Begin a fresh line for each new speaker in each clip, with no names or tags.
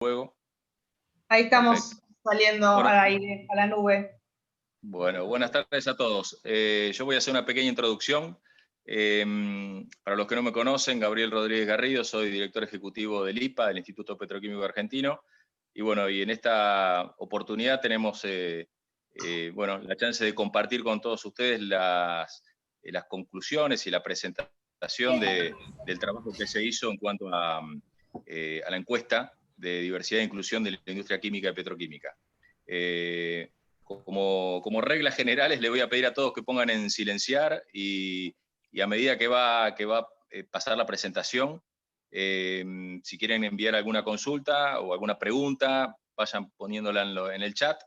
Luego.
Ahí estamos.
Perfecto.
Saliendo
Bueno,
al aire, a la nube.
bueno, buenas tardes a todos. Yo voy a hacer una pequeña introducción. Para los que no me conocen, Gabriel Rodríguez Garrido, soy director ejecutivo del IPA, del Instituto Petroquímico Argentino. Y bueno, y en esta oportunidad tenemos bueno, la chance de compartir con todos ustedes las conclusiones y la presentación del trabajo que se hizo en cuanto a la encuesta de diversidad e inclusión de la industria química y petroquímica. Como reglas generales, le voy a pedir a todos que pongan en silenciar y a medida que va a pasar la presentación, si quieren enviar alguna consulta o alguna pregunta, vayan poniéndola en el chat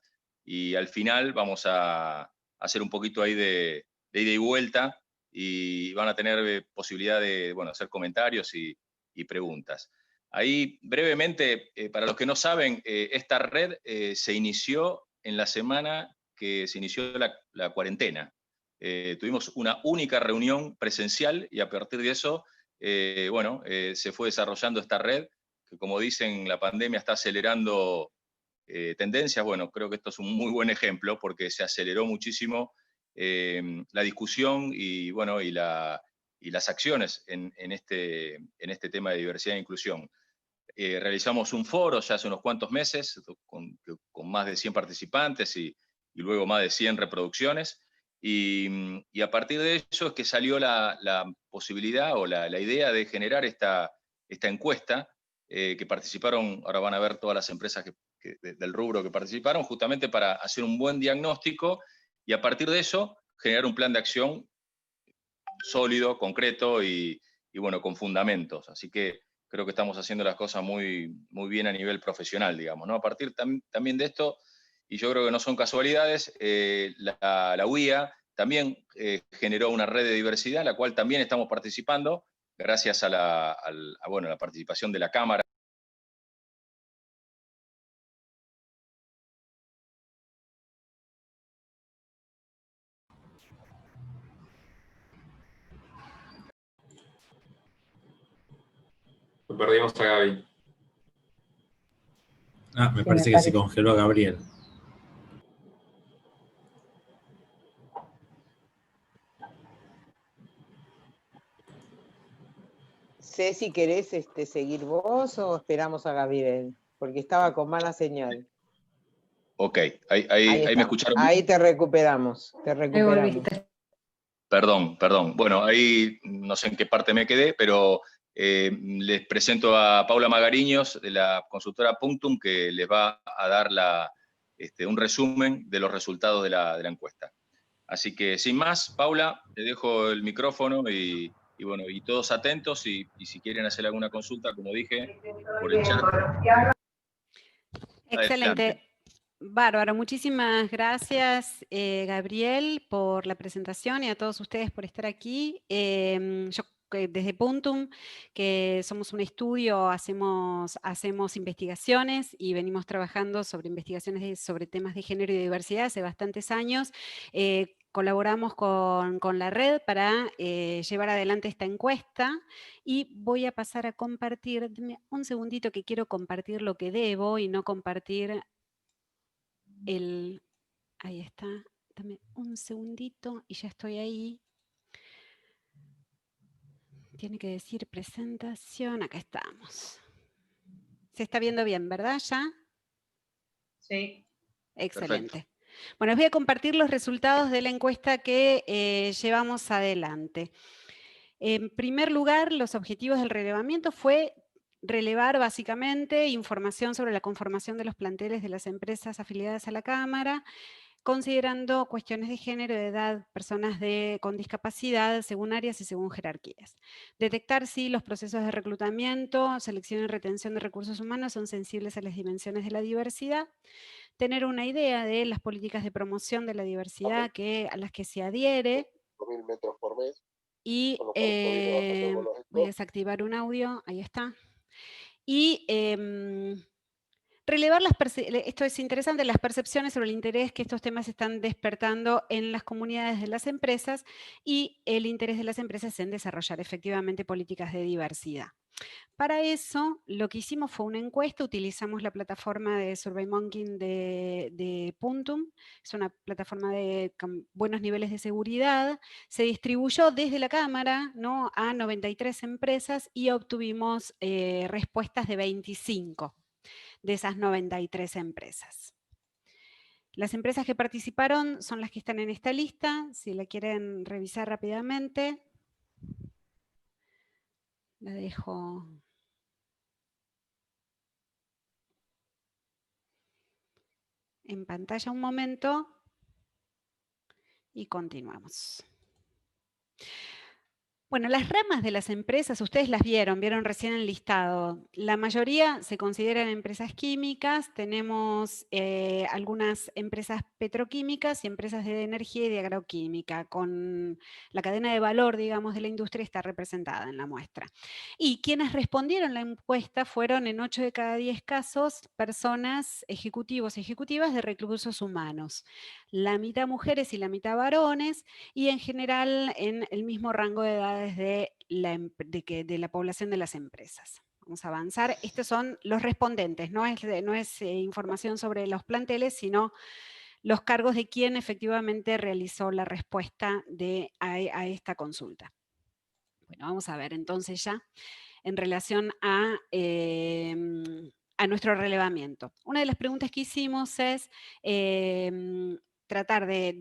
y al final vamos a hacer un poquito ahí de ida y vuelta y van a tener posibilidad de hacer comentarios y preguntas. Ahí, brevemente, para los que no saben, esta red se inició en la semana que se inició la cuarentena. Tuvimos una única reunión presencial y a partir de eso, se fue desarrollando esta red, que como dicen, la pandemia está acelerando tendencias. Bueno, creo que esto es un muy buen ejemplo porque se aceleró muchísimo la discusión y las acciones en este tema de diversidad e inclusión. Realizamos un foro ya hace unos cuantos meses con más de 100 participantes y luego más de 100 reproducciones. Y a partir de eso es que salió la posibilidad o la idea de generar esta encuesta que participaron, ahora van a ver todas las empresas del rubro que participaron, justamente para hacer un buen diagnóstico y a partir de eso generar un plan de acción sólido, concreto y con fundamentos. Así que creo que estamos haciendo las cosas muy, muy bien a nivel profesional, digamos, ¿no? A partir también de esto, y yo creo que no son casualidades, la UIA también generó una red de diversidad, en la cual también estamos participando, gracias a la participación de la Cámara.
Perdimos a Gaby.
Me parece que se congeló Gabriel.
Ceci, ¿querés seguir vos o esperamos a Gabriel? Porque estaba con mala señal.
Ok, ahí me escucharon.
Ahí te recuperamos,
Perdón. Bueno, ahí no sé en qué parte me quedé, pero les presento a Paula Magariños, de la consultora Punctum, que les va a dar un resumen de los resultados de la encuesta. Así que, sin más, Paula, te dejo el micrófono y todos atentos y si quieren hacer alguna consulta, como dije, por el chat.
Excelente.
Adelante.
Bárbaro, muchísimas gracias Gabriel por la presentación y a todos ustedes por estar aquí. Yo desde Punctum, que somos un estudio, hacemos investigaciones y venimos trabajando sobre investigaciones sobre temas de género y diversidad hace bastantes años. Colaboramos con la red para llevar adelante esta encuesta y voy a pasar a compartir, denme un segundito que quiero compartir lo que debo y no compartir ahí está, dame un segundito y ya estoy ahí. Tiene que decir presentación, acá estamos. Se está viendo bien, ¿verdad ya?
Sí.
Excelente.
Perfecto.
Bueno, les voy a compartir los resultados de la encuesta que llevamos adelante. En primer lugar, los objetivos del relevamiento fue relevar básicamente información sobre la conformación de los planteles de las empresas afiliadas a la Cámara, considerando cuestiones de género, de edad, personas con discapacidad, según áreas y según jerarquías. Detectar si los procesos de reclutamiento, selección y retención de recursos humanos son sensibles a las dimensiones de la diversidad. Tener una idea de las políticas de promoción de la diversidad a las que se adhiere.
5.000 metros por mes.
Y voy a desactivar un audio, ahí está. Y relevar esto es interesante, las percepciones sobre el interés que estos temas están despertando en las comunidades de las empresas y el interés de las empresas en desarrollar efectivamente políticas de diversidad. Para eso, lo que hicimos fue una encuesta, utilizamos la plataforma de SurveyMonkey de Puntum, es una plataforma con buenos niveles de seguridad, se distribuyó desde la Cámara, ¿no?, a 93 empresas y obtuvimos respuestas de 25 de esas 93 empresas. Las empresas que participaron son las que están en esta lista, si la quieren revisar rápidamente. La dejo en pantalla un momento y continuamos. Bueno, las ramas de las empresas, ustedes las vieron recién el listado. La mayoría se consideran empresas químicas, tenemos algunas empresas petroquímicas y empresas de energía y de agroquímica, con la cadena de valor, digamos, de la industria está representada en la muestra. Y quienes respondieron la encuesta fueron, en 8 de cada 10 casos, personas, ejecutivos y ejecutivas de recursos humanos. La mitad mujeres y la mitad varones, y en general en el mismo rango de edades de la población de las empresas. Vamos a avanzar. Estos son los respondentes, no es información sobre los planteles, sino los cargos de quien efectivamente realizó la respuesta a esta consulta. Bueno, vamos a ver entonces ya en relación a nuestro relevamiento. Una de las preguntas que hicimos es tratar de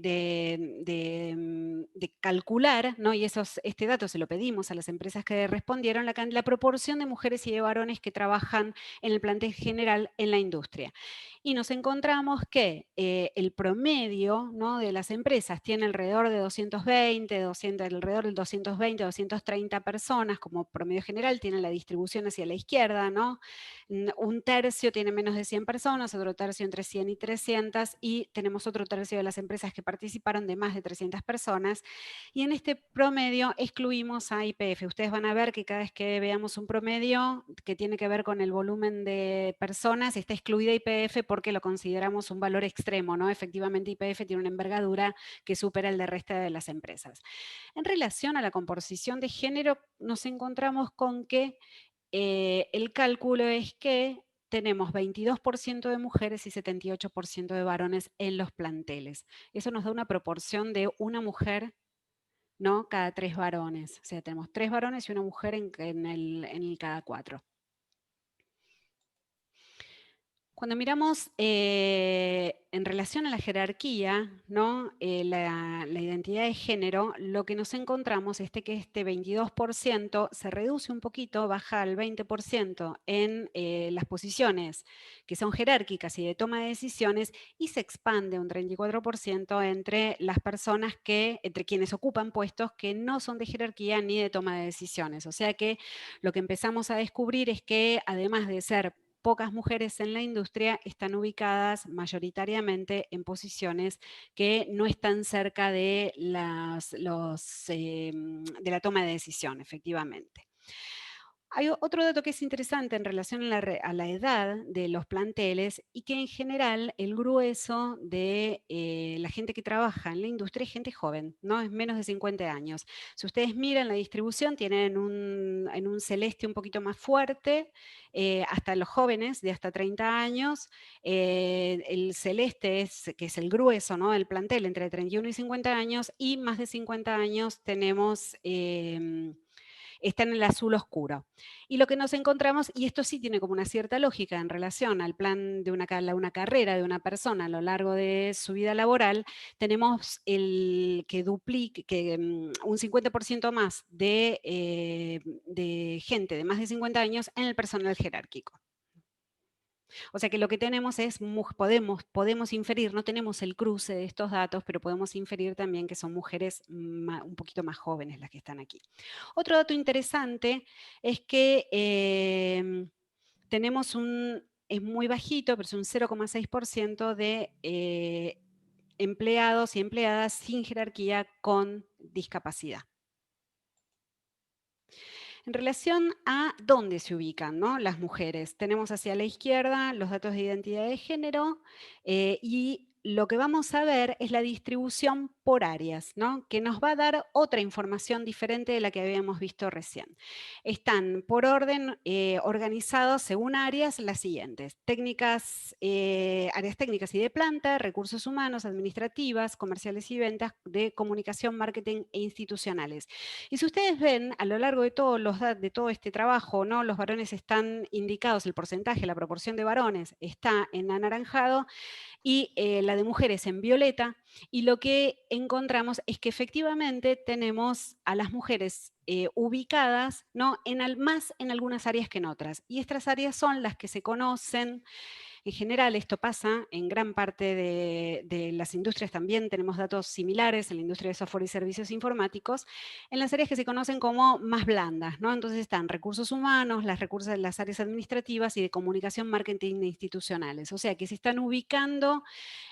calcular, ¿no?, y este dato se lo pedimos a las empresas que respondieron, la proporción de mujeres y de varones que trabajan en el plantel general en la industria. Y nos encontramos que el promedio, ¿no?, de las empresas tiene alrededor de 230 personas como promedio general, tiene la distribución hacia la izquierda, ¿no? Un tercio tiene menos de 100 personas, otro tercio entre 100 y 300, y tenemos otro tercio de las empresas que participaron de más de 300 personas, y en este promedio excluimos a YPF. Ustedes van a ver que cada vez que veamos un promedio que tiene que ver con el volumen de personas, está excluida YPF porque lo consideramos un valor extremo, ¿no? Efectivamente YPF tiene una envergadura que supera el del resto de las empresas. En relación a la composición de género, nos encontramos con que el cálculo es que tenemos 22% de mujeres y 78% de varones en los planteles. Eso nos da una proporción de una mujer, ¿no?, cada 3 varones. O sea, tenemos 3 varones y una mujer en el cada 4. Cuando miramos en relación a la jerarquía, ¿no?, la identidad de género, lo que nos encontramos es que este 22% se reduce un poquito, baja al 20% en las posiciones que son jerárquicas y de toma de decisiones, y se expande un 34% entre las personas entre quienes ocupan puestos que no son de jerarquía ni de toma de decisiones. O sea que lo que empezamos a descubrir es que, además de ser pocas mujeres en la industria, están ubicadas mayoritariamente en posiciones que no están cerca de la toma de decisión, efectivamente. Hay otro dato que es interesante en relación a la edad de los planteles, y que en general el grueso de la gente que trabaja en la industria es gente joven, ¿no? Es menos de 50 años. Si ustedes miran la distribución, tienen en un celeste un poquito más fuerte, hasta los jóvenes de hasta 30 años, el celeste que es el grueso, ¿no?, del plantel, entre 31 y 50 años, y más de 50 años tenemos está en el azul oscuro. Y lo que nos encontramos, y esto sí tiene como una cierta lógica en relación al plan de una carrera de una persona a lo largo de su vida laboral, tenemos un 50% más de gente de más de 50 años en el personal jerárquico. O sea que lo que tenemos es, podemos inferir, no tenemos el cruce de estos datos, pero podemos inferir también que son mujeres un poquito más jóvenes las que están aquí. Otro dato interesante es que tenemos es muy bajito, pero es un 0,6% de empleados y empleadas sin jerarquía con discapacidad. En relación a dónde se ubican, ¿no?, las mujeres, tenemos hacia la izquierda los datos de identidad de género, y lo que vamos a ver es la distribución por áreas, ¿no? Que nos va a dar otra información diferente de la que habíamos visto recién. Están por orden organizados según áreas las siguientes: áreas técnicas y de planta, recursos humanos, administrativas, comerciales y ventas, de comunicación, marketing e institucionales. Y si ustedes ven, a lo largo de todo este trabajo, ¿no? Los varones están indicados, el porcentaje, la proporción de varones está en anaranjado, y la de mujeres en violeta, y lo que encontramos es que efectivamente tenemos a las mujeres ubicadas, ¿no? Más en algunas áreas que en otras, y estas áreas son las que se conocen. En general, esto pasa en gran parte de las industrias, también tenemos datos similares en la industria de software y servicios informáticos, en las áreas que se conocen como más blandas, ¿no? Entonces están recursos humanos, las áreas administrativas y de comunicación, marketing e institucionales. O sea que se están ubicando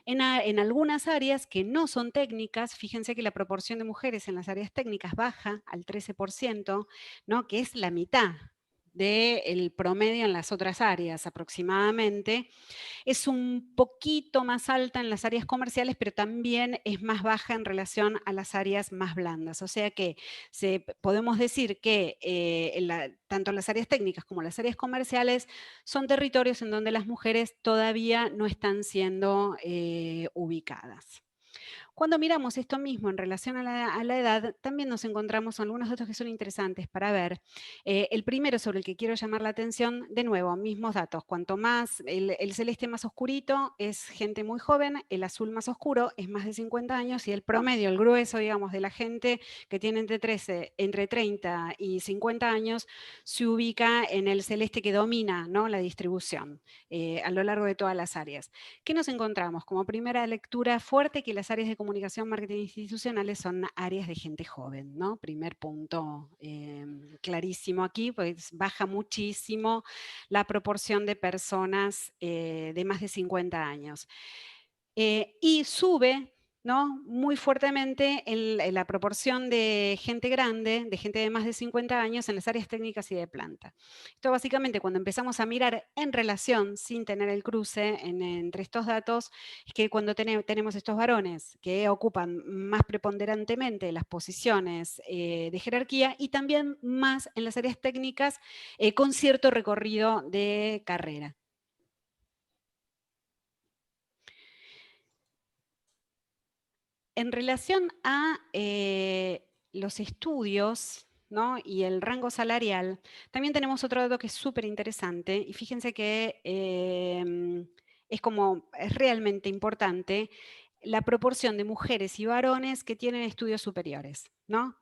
en algunas áreas que no son técnicas. Fíjense que la proporción de mujeres en las áreas técnicas baja al 13%, ¿no? Que es la mitad del promedio en las otras áreas aproximadamente. Es un poquito más alta en las áreas comerciales, pero también es más baja en relación a las áreas más blandas. O sea que podemos decir que tanto las áreas técnicas como las áreas comerciales son territorios en donde las mujeres todavía no están siendo ubicadas. Cuando miramos esto mismo en relación a la edad, también nos encontramos algunos datos que son interesantes para ver. El primero, sobre el que quiero llamar la atención, de nuevo, mismos datos. Cuanto más, el celeste más oscurito es gente muy joven, el azul más oscuro es más de 50 años, y el promedio, el grueso, digamos, de la gente que tiene entre 30 y 50 años, se ubica en el celeste que domina, ¿no? La distribución a lo largo de todas las áreas. ¿Qué nos encontramos? Como primera lectura fuerte, que las áreas de comunicación, marketing institucionales son áreas de gente joven, ¿no? Primer punto clarísimo aquí, pues baja muchísimo la proporción de personas de más de 50 años. Y sube, ¿no? Muy fuertemente en la proporción de gente grande, de gente de más de 50 años en las áreas técnicas y de planta. Esto básicamente, cuando empezamos a mirar en relación, sin tener el cruce entre estos datos, es que cuando tenemos estos varones que ocupan más preponderantemente las posiciones de jerarquía, y también más en las áreas técnicas con cierto recorrido de carrera. En relación a los estudios, ¿no? Y el rango salarial, también tenemos otro dato que es súper interesante, y fíjense que es realmente importante la proporción de mujeres y varones que tienen estudios superiores, ¿no?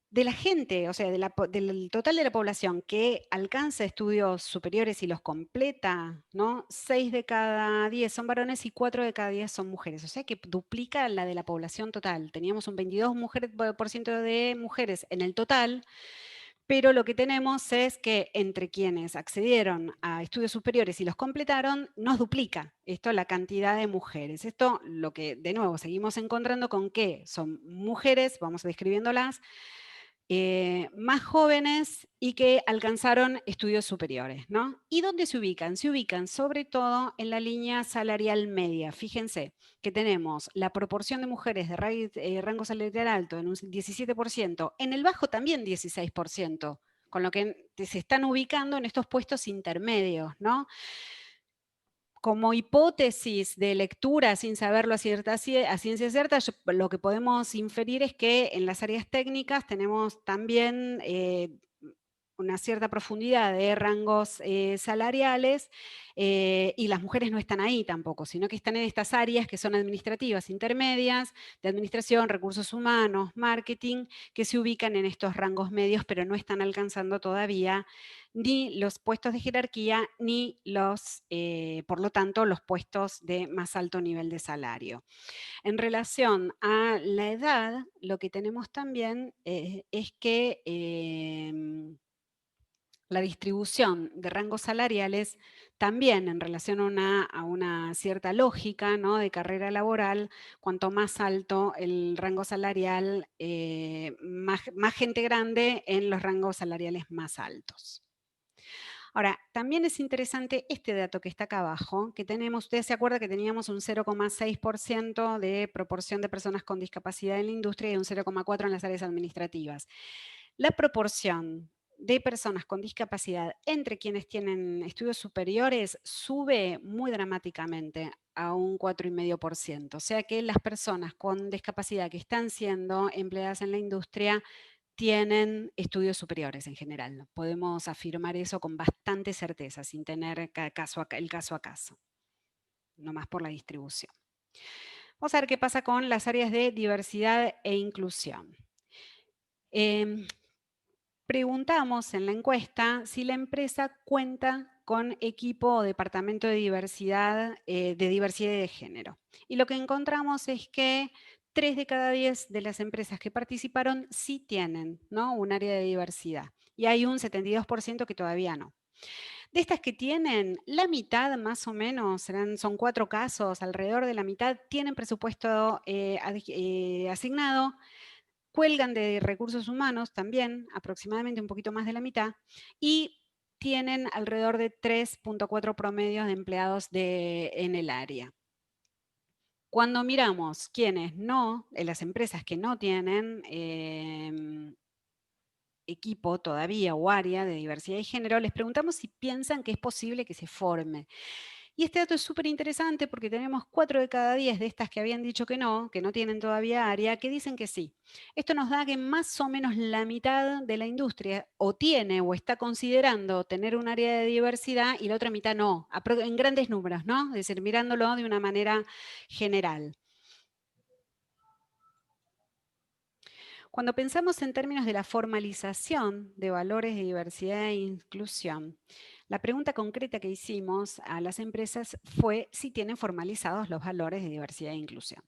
De la gente, o sea, del total de la población que alcanza estudios superiores y los completa, ¿no? 6 de cada 10 son varones y 4 de cada 10 son mujeres. O sea que duplica la de la población total. Teníamos un 22% de mujeres en el total, pero lo que tenemos es que entre quienes accedieron a estudios superiores y los completaron, nos duplica esto la cantidad de mujeres. Esto, lo que de nuevo seguimos encontrando con que son mujeres, vamos describiéndolas, más jóvenes y que alcanzaron estudios superiores, ¿no? ¿Y dónde se ubican? Se ubican sobre todo en la línea salarial media. Fíjense que tenemos la proporción de mujeres de rango salarial alto en un 17%, en el bajo también 16%, con lo que se están ubicando en estos puestos intermedios, ¿no? Como hipótesis de lectura, sin saberlo a ciencia cierta, lo que podemos inferir es que en las áreas técnicas tenemos también una cierta profundidad de rangos salariales, y las mujeres no están ahí tampoco, sino que están en estas áreas que son administrativas intermedias, de administración, recursos humanos, marketing, que se ubican en estos rangos medios, pero no están alcanzando todavía ni los puestos de jerarquía, ni por lo tanto, los puestos de más alto nivel de salario. En relación a la edad, lo que tenemos también es que la distribución de rangos salariales, también en relación a una cierta lógica, ¿no? De carrera laboral, cuanto más alto el rango salarial, más gente grande en los rangos salariales más altos. Ahora, también es interesante este dato que está acá abajo, que tenemos, ustedes se acuerdan que teníamos un 0,6% de proporción de personas con discapacidad en la industria y un 0,4% en las áreas administrativas. La proporción de personas con discapacidad entre quienes tienen estudios superiores sube muy dramáticamente a un 4,5%. O sea que las personas con discapacidad que están siendo empleadas en la industria tienen estudios superiores en general. Podemos afirmar eso con bastante certeza, sin tener el caso a caso, no más por la distribución. Vamos a ver qué pasa con las áreas de diversidad e inclusión. Preguntamos en la encuesta si la empresa cuenta con equipo o departamento de diversidad y de género. Y lo que encontramos es que 3 de cada 10 de las empresas que participaron sí tienen, ¿no?, un área de diversidad. Y hay un 72% que todavía no. De estas que tienen, la mitad más o menos, son 4 casos, alrededor de la mitad tienen presupuesto asignado. Cuelgan de recursos humanos también, aproximadamente un poquito más de la mitad, y tienen alrededor de 3,4 promedios de empleados en el área. Cuando miramos quiénes no, en las empresas que no tienen equipo todavía o área de diversidad y género, les preguntamos si piensan que es posible que se forme. Y este dato es súper interesante porque tenemos 4 de cada 10 de estas que habían dicho que no tienen todavía área, que dicen que sí. Esto nos da que más o menos la mitad de la industria o tiene o está considerando tener un área de diversidad y la otra mitad no, en grandes números, ¿no? Es decir, mirándolo de una manera general. Cuando pensamos en términos de la formalización de valores de diversidad e inclusión, la pregunta concreta que hicimos a las empresas fue si tienen formalizados los valores de diversidad e inclusión,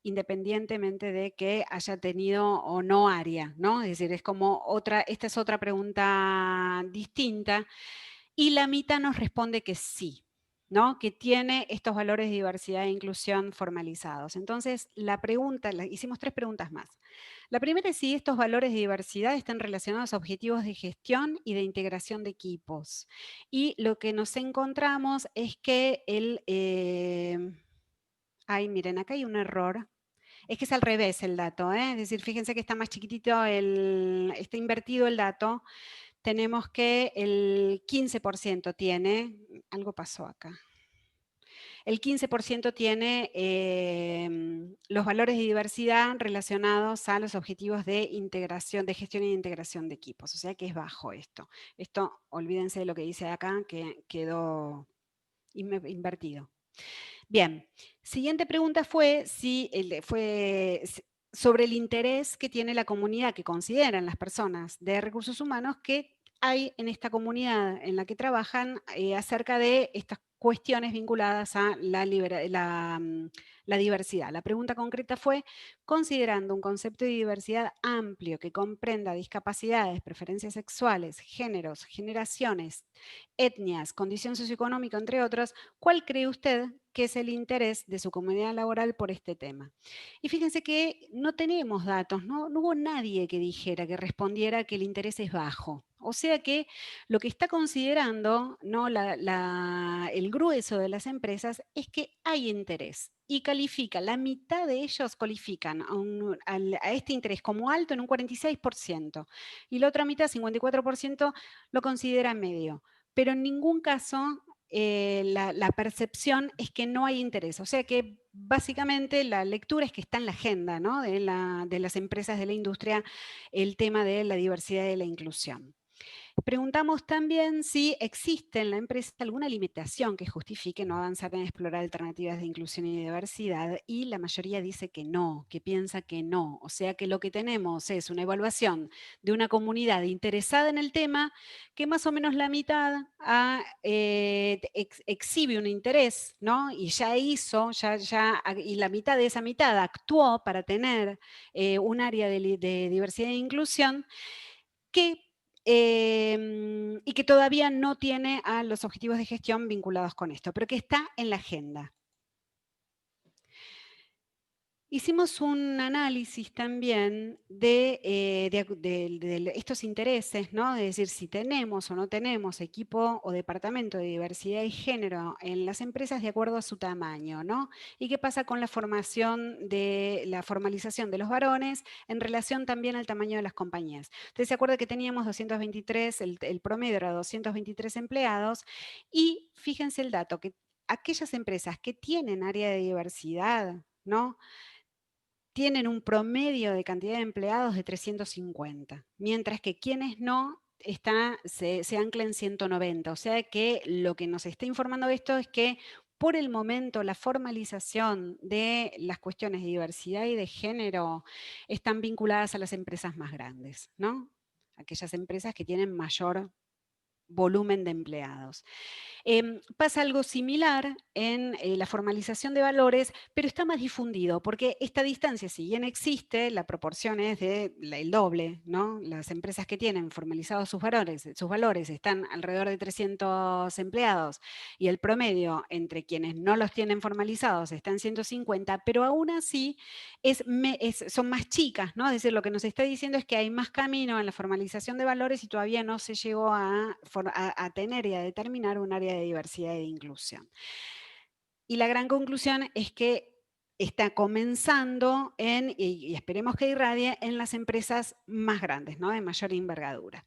independientemente de que haya tenido o no área, ¿no? Es decir, esta es otra pregunta distinta, y la mitad nos responde que sí, ¿no?, que tiene estos valores de diversidad e inclusión formalizados. Entonces, hicimos 3 preguntas más. La primera es si estos valores de diversidad están relacionados a objetivos de gestión y de integración de equipos. Y lo que nos encontramos es que miren, acá hay un error. Es que es al revés el dato, ¿eh? Es decir, fíjense que está más chiquitito, está invertido el dato. Tenemos que el 15% tiene, algo pasó acá. El 15% tiene los valores de diversidad relacionados a los objetivos de integración, de gestión y de integración de equipos. O sea que es bajo esto. Esto, olvídense de lo que dice acá, que quedó invertido. Bien, siguiente pregunta fue sobre el interés que tiene la comunidad, que consideran las personas de recursos humanos que hay en esta comunidad en la que trabajan acerca de estas cuestiones vinculadas a la diversidad. La pregunta concreta fue, considerando un concepto de diversidad amplio que comprenda discapacidades, preferencias sexuales, géneros, generaciones, etnias, condición socioeconómica, entre otros, ¿cuál cree usted que es el interés de su comunidad laboral por este tema? Y fíjense que no tenemos datos, no hubo nadie que dijera, que respondiera que el interés es bajo. O sea que lo que está considerando, ¿no?, el grueso de las empresas es que hay interés y califica, la mitad de ellos califican a este interés como alto en un 46% y la otra mitad, 54%, lo considera medio. Pero en ningún caso la percepción es que no hay interés. O sea que básicamente la lectura es que está en la agenda, ¿no?, de las empresas de la industria el tema de la diversidad y la inclusión. Preguntamos también si existe en la empresa alguna limitación que justifique no avanzar en explorar alternativas de inclusión y diversidad, y la mayoría dice que no, que piensa que no. O sea que lo que tenemos es una evaluación de una comunidad interesada en el tema, que más o menos la mitad exhibe un interés, ¿no? Y y la mitad de esa mitad actuó para tener un área de diversidad e inclusión y que todavía no tiene a los objetivos de gestión vinculados con esto, pero que está en la agenda. Hicimos un análisis también de estos intereses, ¿no? De decir, si tenemos o no tenemos equipo o departamento de diversidad y género en las empresas de acuerdo a su tamaño, ¿no? Y qué pasa con la formación de la formalización de los varones en relación también al tamaño de las compañías. Ustedes se acuerdan que teníamos 223, el promedio era 223 empleados, y fíjense el dato, que aquellas empresas que tienen área de diversidad, ¿no? Tienen un promedio de cantidad de empleados de 350, mientras que quienes no se anclan en 190. O sea que lo que nos está informando esto es que por el momento la formalización de las cuestiones de diversidad y de género están vinculadas a las empresas más grandes, ¿no? Aquellas empresas que tienen mayor volumen de empleados. Pasa algo similar en la formalización de valores, pero está más difundido, porque esta distancia, si bien existe, la proporción es el doble, ¿no? Las empresas que tienen formalizados sus valores están alrededor de 300 empleados, y el promedio entre quienes no los tienen formalizados está en 150, pero aún así son más chicas, ¿no? Es decir, lo que nos está diciendo es que hay más camino en la formalización de valores y todavía no se llegó a tener y a determinar un área de diversidad y de inclusión. Y la gran conclusión es que está comenzando y esperemos que irradie en las empresas más grandes, ¿no? De mayor envergadura.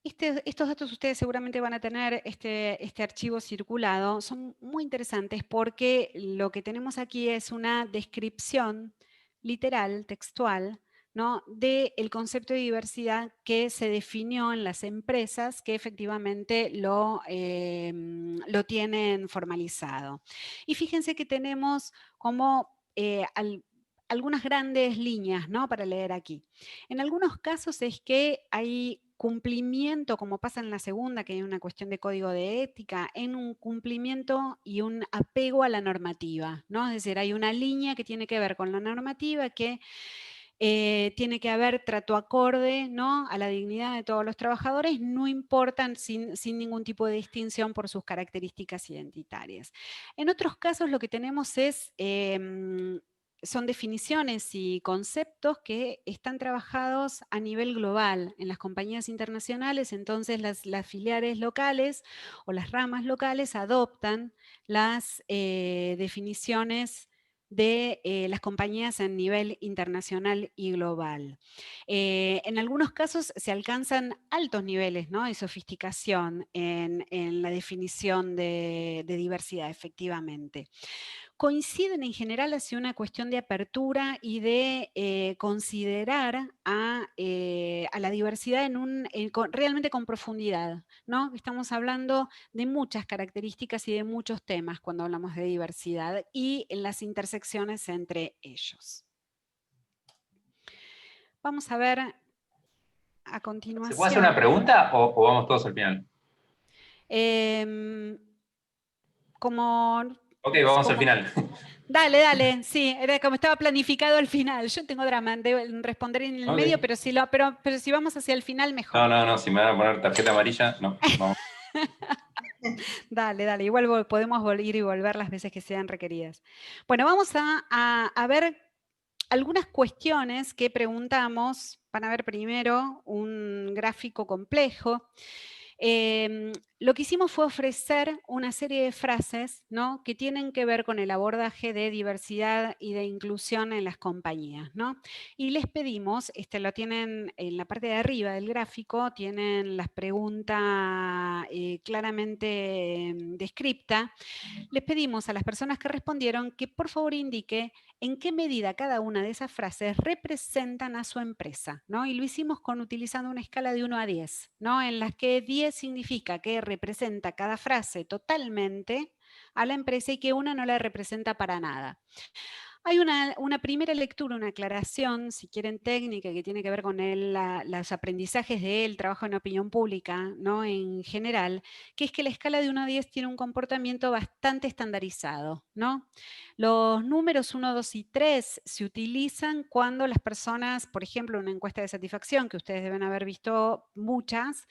Estos datos ustedes seguramente van a tener este archivo circulado. Son muy interesantes porque lo que tenemos aquí es una descripción literal, textual, ¿no? Del concepto de diversidad que se definió en las empresas que efectivamente lo tienen formalizado. Y fíjense que tenemos como algunas grandes líneas, ¿no? Para leer aquí. En algunos casos es que hay cumplimiento, como pasa en la segunda, que hay una cuestión de código de ética, en un cumplimiento y un apego a la normativa, ¿no? Es decir, hay una línea que tiene que ver con la normativa, que tiene que haber trato acorde, ¿no? A la dignidad de todos los trabajadores, no importan sin ningún tipo de distinción por sus características identitarias. En otros casos lo que tenemos es son definiciones y conceptos que están trabajados a nivel global en las compañías internacionales, entonces las filiales locales o las ramas locales adoptan las definiciones de las compañías en nivel internacional y global. En algunos casos se alcanzan altos niveles, ¿no? De sofisticación en la definición de diversidad, efectivamente. Coinciden en general hacia una cuestión de apertura y de considerar a la diversidad realmente con profundidad, ¿no? Estamos hablando de muchas características y de muchos temas cuando hablamos de diversidad y en las intersecciones entre ellos. Vamos a ver a continuación.
¿Se puede hacer una pregunta o vamos todos al final? Ok, vamos al final.
Dale, sí, era como estaba planificado al final. Yo tengo drama de responder en el medio, pero si vamos hacia el final, mejor.
No, si me van a poner tarjeta amarilla, no, vamos.
Dale, igual podemos ir y volver las veces que sean requeridas. Bueno, vamos a ver algunas cuestiones que preguntamos. Van a ver primero un gráfico complejo. Lo que hicimos fue ofrecer una serie de frases, ¿no? Que tienen que ver con el abordaje de diversidad y de inclusión en las compañías, ¿no? Y les pedimos, lo tienen en la parte de arriba del gráfico, tienen las preguntas claramente descripta. Les pedimos a las personas que respondieron que por favor indique en qué medida cada una de esas frases representan a su empresa, ¿no? Y lo hicimos utilizando una escala de 1 a 10, ¿no? En las que 10 significa que representa cada frase totalmente a la empresa y que una no la representa para nada. Hay una primera lectura, una aclaración, si quieren técnica, que tiene que ver con los aprendizajes del trabajo en opinión pública, ¿no? En general, que es que la escala de 1 a 10 tiene un comportamiento bastante estandarizado, ¿no? Los números 1, 2 y 3 se utilizan cuando las personas, por ejemplo, una encuesta de satisfacción, que ustedes deben haber visto muchas,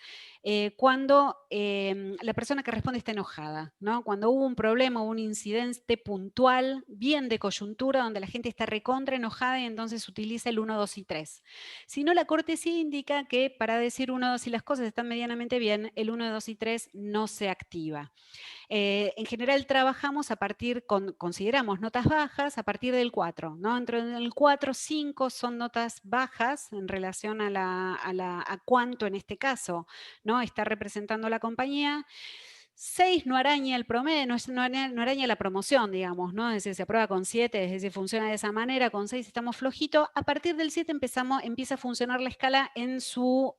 cuando la persona que responde está enojada, ¿no? Cuando hubo un problema, un incidente puntual, bien de coyuntura, donde la gente está recontra enojada y entonces utiliza el 1, 2 y 3. Si no, la cortesía indica que para decir 1, 2 y las cosas están medianamente bien, el 1, 2 y 3 no se activa. En general trabajamos a partir, consideramos notas bajas a partir del 4, ¿no? Entre el 4 y 5 son notas bajas en relación a cuánto en este caso, ¿no? Está representando la compañía. 6 no araña el promedio, no araña la promoción, digamos, ¿no? Es decir, se aprueba con 7, es decir, funciona de esa manera, con 6 estamos flojitos. A partir del 7 empieza a funcionar la escala en su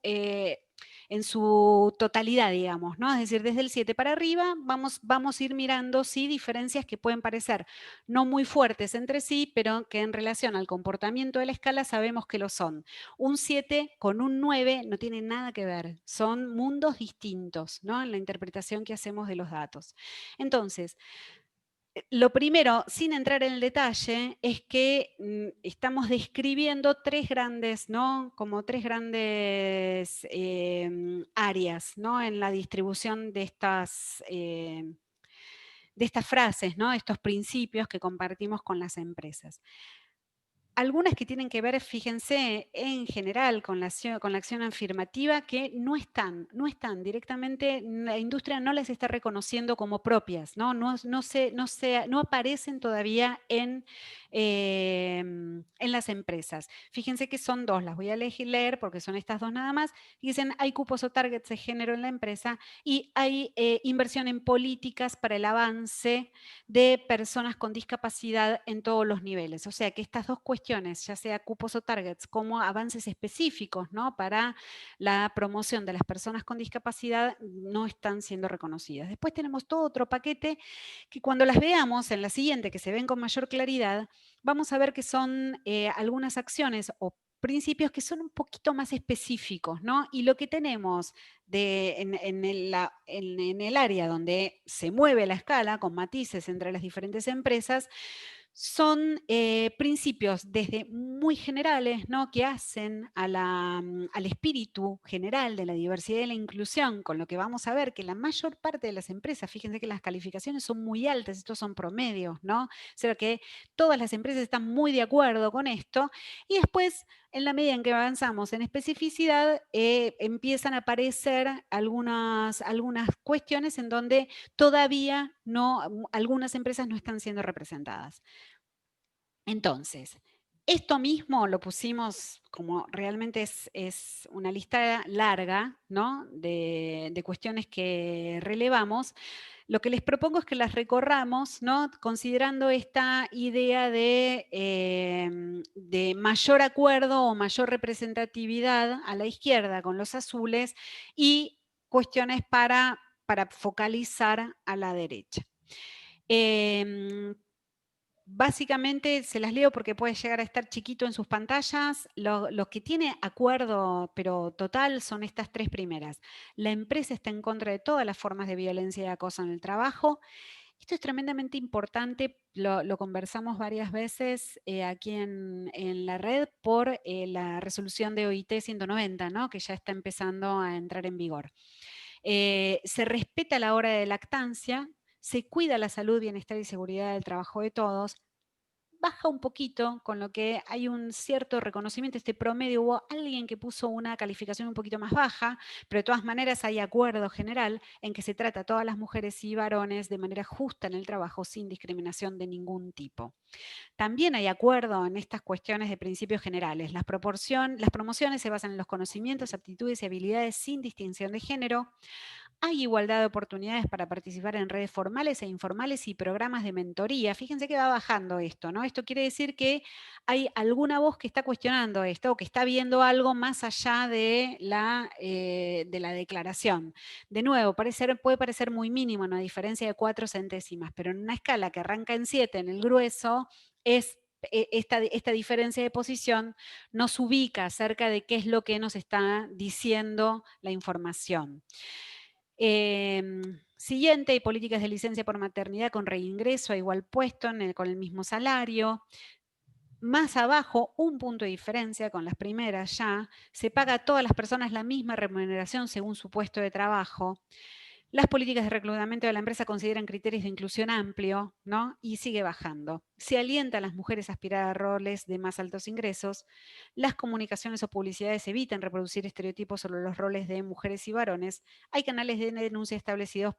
totalidad, digamos, ¿no? Es decir, desde el 7 para arriba vamos a ir mirando, sí, diferencias que pueden parecer no muy fuertes entre sí, pero que en relación al comportamiento de la escala sabemos que lo son. Un 7 con un 9 no tiene nada que ver, son mundos distintos, ¿no? En la interpretación que hacemos de los datos. Entonces, lo primero, sin entrar en el detalle, es que estamos describiendo tres grandes, ¿no? Como tres grandes áreas, ¿no? En la distribución de estas frases, ¿no? Estos principios que compartimos con las empresas. Algunas que tienen que ver, fíjense, en general con la acción afirmativa, que no están directamente, la industria no las está reconociendo como propias, ¿no? No aparecen todavía en las empresas. Fíjense que son dos, las voy a leer porque son estas dos nada más. Dicen, hay cupos o targets de género en la empresa y hay inversión en políticas para el avance de personas con discapacidad en todos los niveles. O sea que estas dos cuestiones, ya sea cupos o targets, como avances específicos, ¿no? Para la promoción de las personas con discapacidad, no están siendo reconocidas. Después tenemos todo otro paquete que cuando las veamos en la siguiente, que se ven con mayor claridad, vamos a ver que son algunas acciones o principios que son un poquito más específicos, ¿no? Y lo que tenemos en el área donde se mueve la escala, con matices entre las diferentes empresas, son principios desde muy generales, ¿no? Que hacen al espíritu general de la diversidad y la inclusión, con lo que vamos a ver que la mayor parte de las empresas, fíjense que las calificaciones son muy altas, estos son promedios, ¿no? O sea que todas las empresas están muy de acuerdo con esto, y después, en la medida en que avanzamos en especificidad, empiezan a aparecer algunas cuestiones en donde todavía algunas empresas no están siendo representadas. Entonces, esto mismo lo pusimos como realmente es una lista larga, ¿no? de cuestiones que relevamos. Lo que les propongo es que las recorramos, ¿no? Considerando esta idea de mayor acuerdo o mayor representatividad a la izquierda con los azules y cuestiones para focalizar a la derecha. Básicamente se las leo porque puede llegar a estar chiquito en sus pantallas. Los que tiene acuerdo, pero total, son estas tres primeras. La empresa está en contra de todas las formas de violencia y acoso en el trabajo. Esto es tremendamente importante, lo conversamos varias veces aquí en la red por la resolución de OIT 190, ¿no? Que ya está empezando a entrar en vigor. Se respeta la hora de lactancia, se cuida la salud, bienestar y seguridad del trabajo de todos, baja un poquito, con lo que hay un cierto reconocimiento. Este promedio, hubo alguien que puso una calificación un poquito más baja, pero de todas maneras hay acuerdo general en que se trata a todas las mujeres y varones de manera justa en el trabajo, sin discriminación de ningún tipo. También hay acuerdo en estas cuestiones de principios generales. Las promociones se basan en los conocimientos, aptitudes y habilidades sin distinción de género. Hay igualdad de oportunidades para participar en redes formales e informales y programas de mentoría. Fíjense que va bajando esto, ¿no? Esto quiere decir que hay alguna voz que está cuestionando esto o que está viendo algo más allá de la declaración. De nuevo, puede parecer muy mínimo, una diferencia de 4 centésimas, pero en una escala que arranca en 7 en el grueso, es esta diferencia de posición nos ubica acerca de qué es lo que nos está diciendo la información. Siguiente, hay políticas de licencia por maternidad con reingreso a igual puesto con el mismo salario. Más abajo, un punto de diferencia con las primeras ya, se paga a todas las personas la misma remuneración según su puesto de trabajo. Las políticas de reclutamiento de la empresa consideran criterios de inclusión amplio, ¿no? Y sigue bajando. Se alienta a las mujeres a aspirar a roles de más altos ingresos. Las comunicaciones o publicidades evitan reproducir estereotipos sobre los roles de mujeres y varones. Hay canales de denuncia establecidos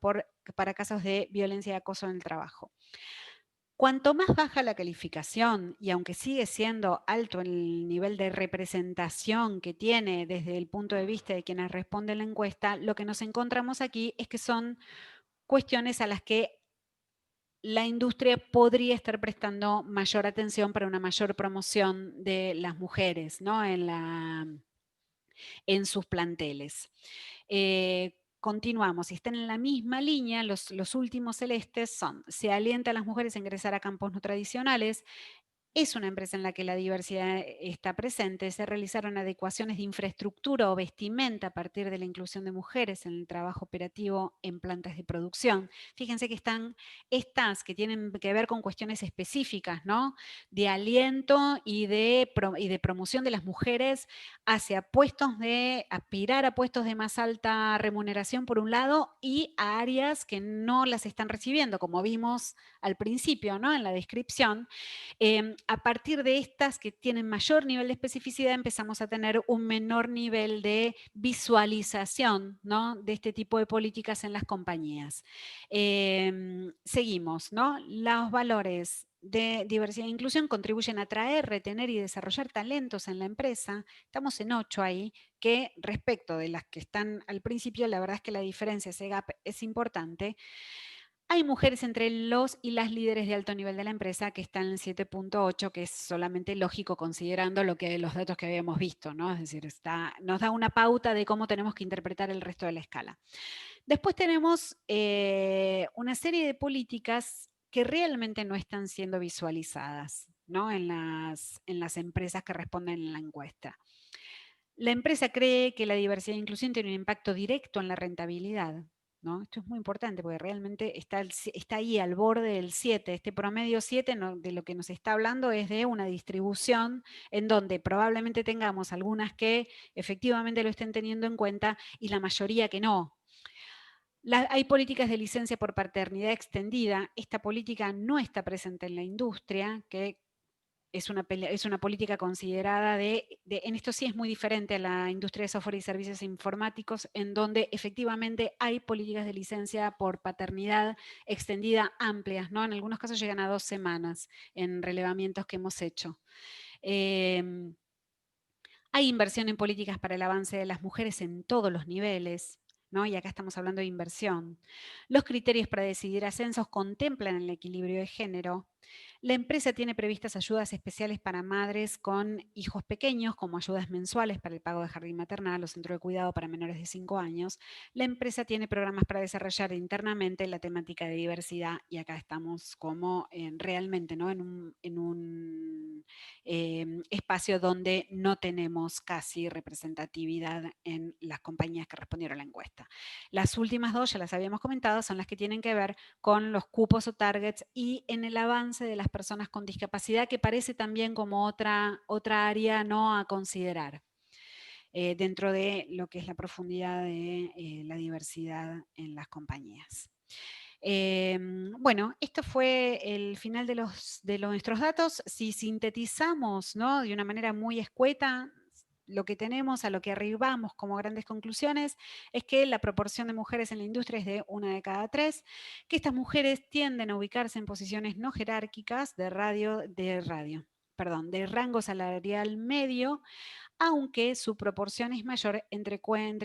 para casos de violencia y acoso en el trabajo. Cuanto más baja la calificación, y aunque sigue siendo alto el nivel de representación que tiene desde el punto de vista de quienes responden la encuesta, lo que nos encontramos aquí es que son cuestiones a las que la industria podría estar prestando mayor atención para una mayor promoción de las mujeres, ¿no? en sus planteles. Continuamos, si están en la misma línea, los últimos celestes son: se alienta a las mujeres a ingresar a campos no tradicionales. Es una empresa en la que la diversidad está presente. Se realizaron adecuaciones de infraestructura o vestimenta a partir de la inclusión de mujeres en el trabajo operativo en plantas de producción. Fíjense que están estas que tienen que ver con cuestiones específicas, ¿no? De aliento y de promoción de las mujeres hacia puestos aspirar a puestos de más alta remuneración por un lado, y a áreas que no las están recibiendo, como vimos al principio, ¿no? En la descripción. A partir de estas que tienen mayor nivel de especificidad, empezamos a tener un menor nivel de visualización, ¿no? De este tipo de políticas en las compañías. Seguimos, ¿no? Los valores de diversidad e inclusión contribuyen a atraer, retener y desarrollar talentos en la empresa. Estamos en 8 ahí, que respecto de las que están al principio, la verdad es que la diferencia, ese gap es importante. Hay mujeres entre los y las líderes de alto nivel de la empresa, que están en 7.8, que es solamente lógico considerando los datos que habíamos visto, ¿no? Es decir, nos da una pauta de cómo tenemos que interpretar el resto de la escala. Después tenemos una serie de políticas que realmente no están siendo visualizadas, ¿no? en las empresas que responden en la encuesta. La empresa cree que la diversidad e inclusión tiene un impacto directo en la rentabilidad, ¿no? Esto es muy importante porque realmente está ahí al borde del 7. Este promedio 7 de lo que nos está hablando es de una distribución en donde probablemente tengamos algunas que efectivamente lo estén teniendo en cuenta y la mayoría que no. Hay políticas de licencia por paternidad extendida. Esta política no está presente en la industria, que es una política considerada en esto sí es muy diferente a la industria de software y servicios informáticos, en donde efectivamente hay políticas de licencia por paternidad extendida amplias, ¿no? En algunos casos llegan a 2 semanas en relevamientos que hemos hecho. Hay inversión en políticas para el avance de las mujeres en todos los niveles, ¿no? Y acá estamos hablando de inversión. Los criterios para decidir ascensos contemplan el equilibrio de género. La empresa tiene previstas ayudas especiales para madres con hijos pequeños, como ayudas mensuales para el pago de jardín maternal o centro de cuidado para menores de 5 años. La empresa tiene programas para desarrollar internamente la temática de diversidad, y acá estamos como realmente, ¿no? en un espacio donde no tenemos casi representatividad en las compañías que respondieron a la encuesta. Las últimas 2, ya las habíamos comentado, son las que tienen que ver con los cupos o targets y en el avance de las personas con discapacidad, que parece también como otra área no a considerar dentro de lo que es la profundidad de la diversidad en las compañías. Bueno, esto fue el final de nuestros datos. Si sintetizamos, ¿no? De una manera muy escueta, lo que tenemos, a lo que arribamos como grandes conclusiones, es que la proporción de mujeres en la industria es de 1 de cada 3, que estas mujeres tienden a ubicarse en posiciones no jerárquicas de rango salarial medio, aunque su proporción es mayor entre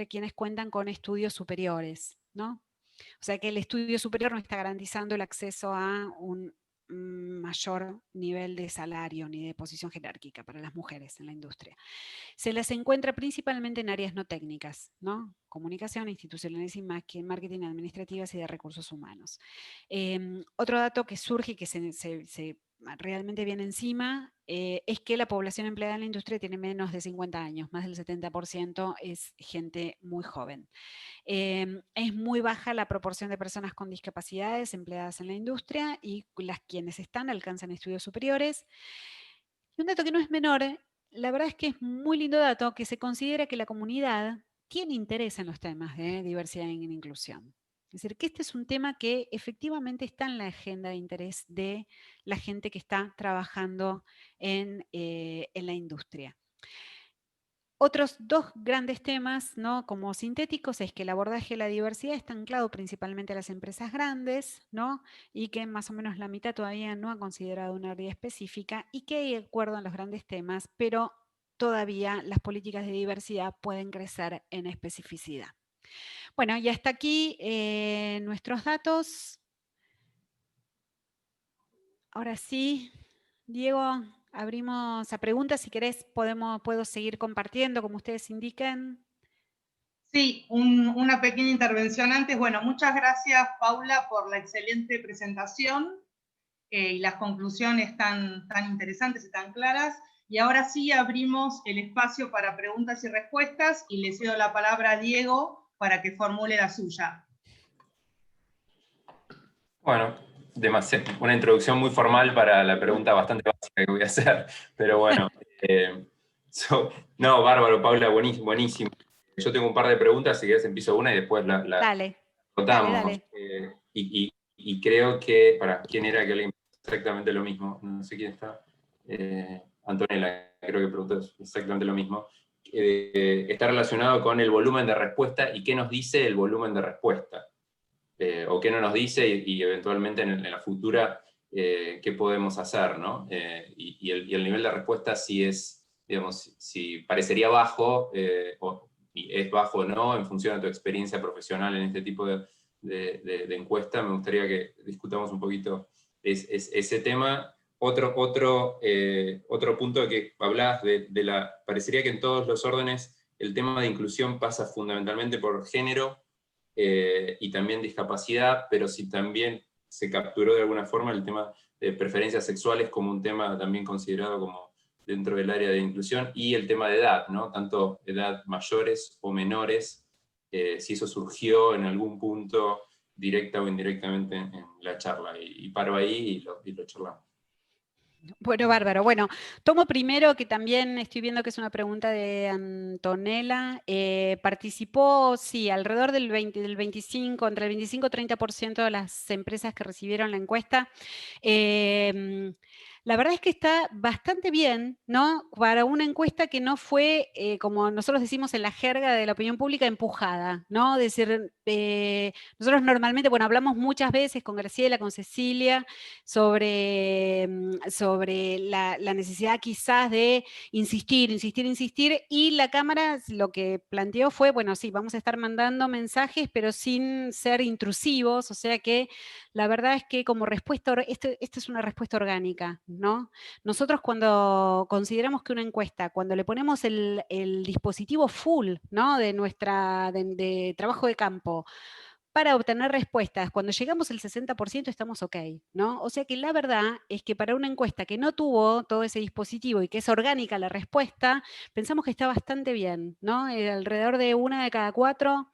quienes cuentan con estudios superiores, ¿no? O sea que el estudio superior no está garantizando el acceso a un mayor nivel de salario ni de posición jerárquica para las mujeres en la industria. Se las encuentra principalmente en áreas no técnicas, ¿no? Comunicación, institucionales y marketing, administrativas y de recursos humanos. Otro dato que surge y que se realmente bien encima, es que la población empleada en la industria tiene menos de 50 años, más del 70% es gente muy joven. Es muy baja la proporción de personas con discapacidades empleadas en la industria y las quienes están alcanzan estudios superiores. Y un dato que no es menor, la verdad es que es muy lindo dato, que se considera que la comunidad tiene interés en los temas de diversidad e inclusión. Es decir, que este es un tema que efectivamente está en la agenda de interés de la gente que está trabajando en la industria. Otros dos grandes temas, ¿no?, como sintéticos, es que el abordaje de la diversidad está anclado principalmente a las empresas grandes, ¿no?, y que más o menos la mitad todavía no ha considerado una área específica, y que hay acuerdo en los grandes temas, pero todavía las políticas de diversidad pueden crecer en especificidad. Bueno, y hasta aquí nuestros datos. Ahora sí, Diego, abrimos a preguntas. Si querés, puedo seguir compartiendo, como ustedes indiquen.
Sí, una pequeña intervención antes. Bueno, muchas gracias, Paula, por la excelente presentación y las conclusiones tan interesantes y tan claras. Y ahora sí abrimos el espacio para preguntas y respuestas y le cedo la palabra a Diego para que formule la suya.
Bueno, una introducción muy formal para la pregunta bastante básica que voy a hacer, pero bueno. No, bárbaro, Paula, buenísimo. Yo tengo un par de preguntas, si querés empiezo una y después la
Dale,
votamos.
dale.
Y creo que, ¿quién era que alguien exactamente lo mismo? No sé quién está. Antonella, creo que preguntó exactamente lo mismo. Está relacionado con el volumen de respuesta y qué nos dice el volumen de respuesta. O qué no nos dice y eventualmente en la futura qué podemos hacer, ¿no? Y el nivel de respuesta si es, digamos, si parecería bajo, y es bajo o no, en función de tu experiencia profesional en este tipo de encuesta. Me gustaría que discutamos un poquito ese tema. Otro punto que hablabas parecería que en todos los órdenes el tema de inclusión pasa fundamentalmente por género, y también discapacidad, pero si también se capturó de alguna forma el tema de preferencias sexuales como un tema también considerado como dentro del área de inclusión, y el tema de edad, ¿no? Tanto edad mayores o menores, si eso surgió en algún punto directa o indirectamente en la charla, y paro ahí y lo charlamos.
Bueno, bárbaro. Bueno, tomo primero, que también estoy viendo que es una pregunta de Antonella. Participó, sí, alrededor del 25, entre el 25 y 30% de las empresas que recibieron la encuesta. La verdad es que está bastante bien, ¿no?, para una encuesta que no fue, como nosotros decimos en la jerga de la opinión pública, empujada, ¿no? Es decir, nosotros normalmente, bueno, hablamos muchas veces con Graciela, con Cecilia, sobre la necesidad quizás de insistir, y la Cámara lo que planteó fue, bueno, sí, vamos a estar mandando mensajes, pero sin ser intrusivos, o sea que la verdad es que como respuesta, esto es una respuesta orgánica, ¿no? Nosotros cuando consideramos que una encuesta, cuando le ponemos el dispositivo full, ¿no?, de trabajo de campo, para obtener respuestas, cuando llegamos al 60% estamos ok, ¿no? O sea que la verdad es que para una encuesta que no tuvo todo ese dispositivo y que es orgánica la respuesta, pensamos que está bastante bien, ¿no? Alrededor de 1 de cada 4...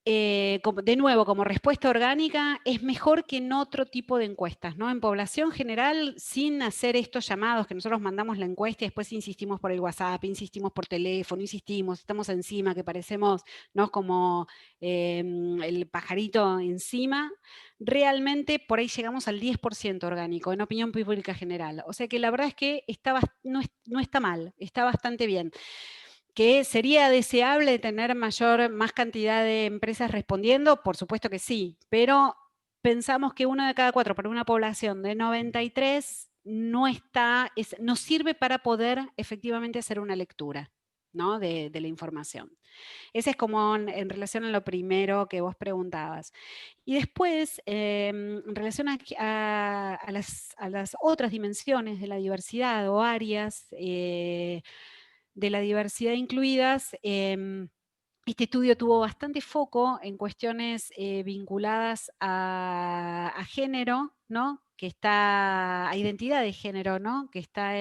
de nuevo, como respuesta orgánica, es mejor que en otro tipo de encuestas, ¿no? En población general, sin hacer estos llamados que nosotros mandamos la encuesta y después insistimos por el WhatsApp, insistimos por teléfono, estamos encima, que parecemos, ¿no?, como el pajarito encima, realmente por ahí llegamos al 10% orgánico, en opinión pública general. O sea que la verdad es que no está mal, está bastante bien. ¿Que sería deseable tener más cantidad de empresas respondiendo? Por supuesto que sí, pero pensamos que 1 de cada 4 para una población de 93 no sirve para poder efectivamente hacer una lectura, ¿no?, de la información. Ese es como en relación a lo primero que vos preguntabas. Y después, en relación a las otras dimensiones de la diversidad o áreas de la diversidad incluidas, este estudio tuvo bastante foco en cuestiones vinculadas a género, ¿no?, a identidad de género, ¿no? Que está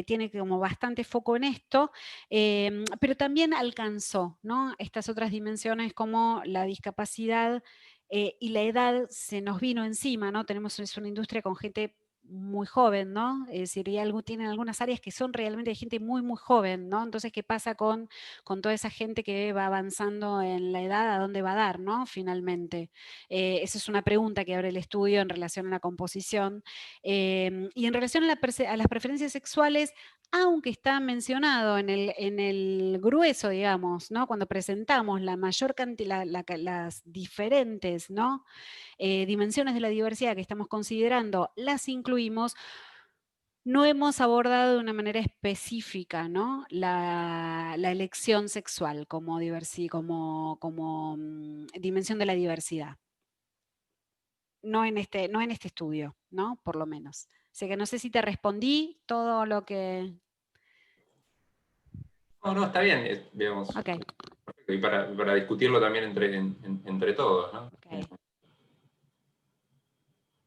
tiene como bastante foco en esto, pero también alcanzó, ¿no? Estas otras dimensiones como la discapacidad y la edad se nos vino encima, ¿no? Es una industria con gente muy joven, ¿no? Es decir, tienen algunas áreas que son realmente de gente muy, muy joven, ¿no? Entonces, ¿qué pasa con toda esa gente que va avanzando en la edad? ¿A dónde va a dar, ¿no? Finalmente. Esa es una pregunta que abre el estudio en relación a la composición. Y en relación a las preferencias sexuales, aunque está mencionado en el grueso, digamos, ¿no? Cuando presentamos la mayor cantidad, las diferentes, ¿no? Dimensiones de la diversidad que estamos considerando, las incluimos, no hemos abordado de una manera específica, ¿no? la elección sexual como dimensión de la diversidad. No en este estudio, ¿no? Por lo menos. Así que no sé si te respondí todo lo que...
No, está bien, digamos.
Okay.
Y para discutirlo también entre todos, ¿no?
Okay.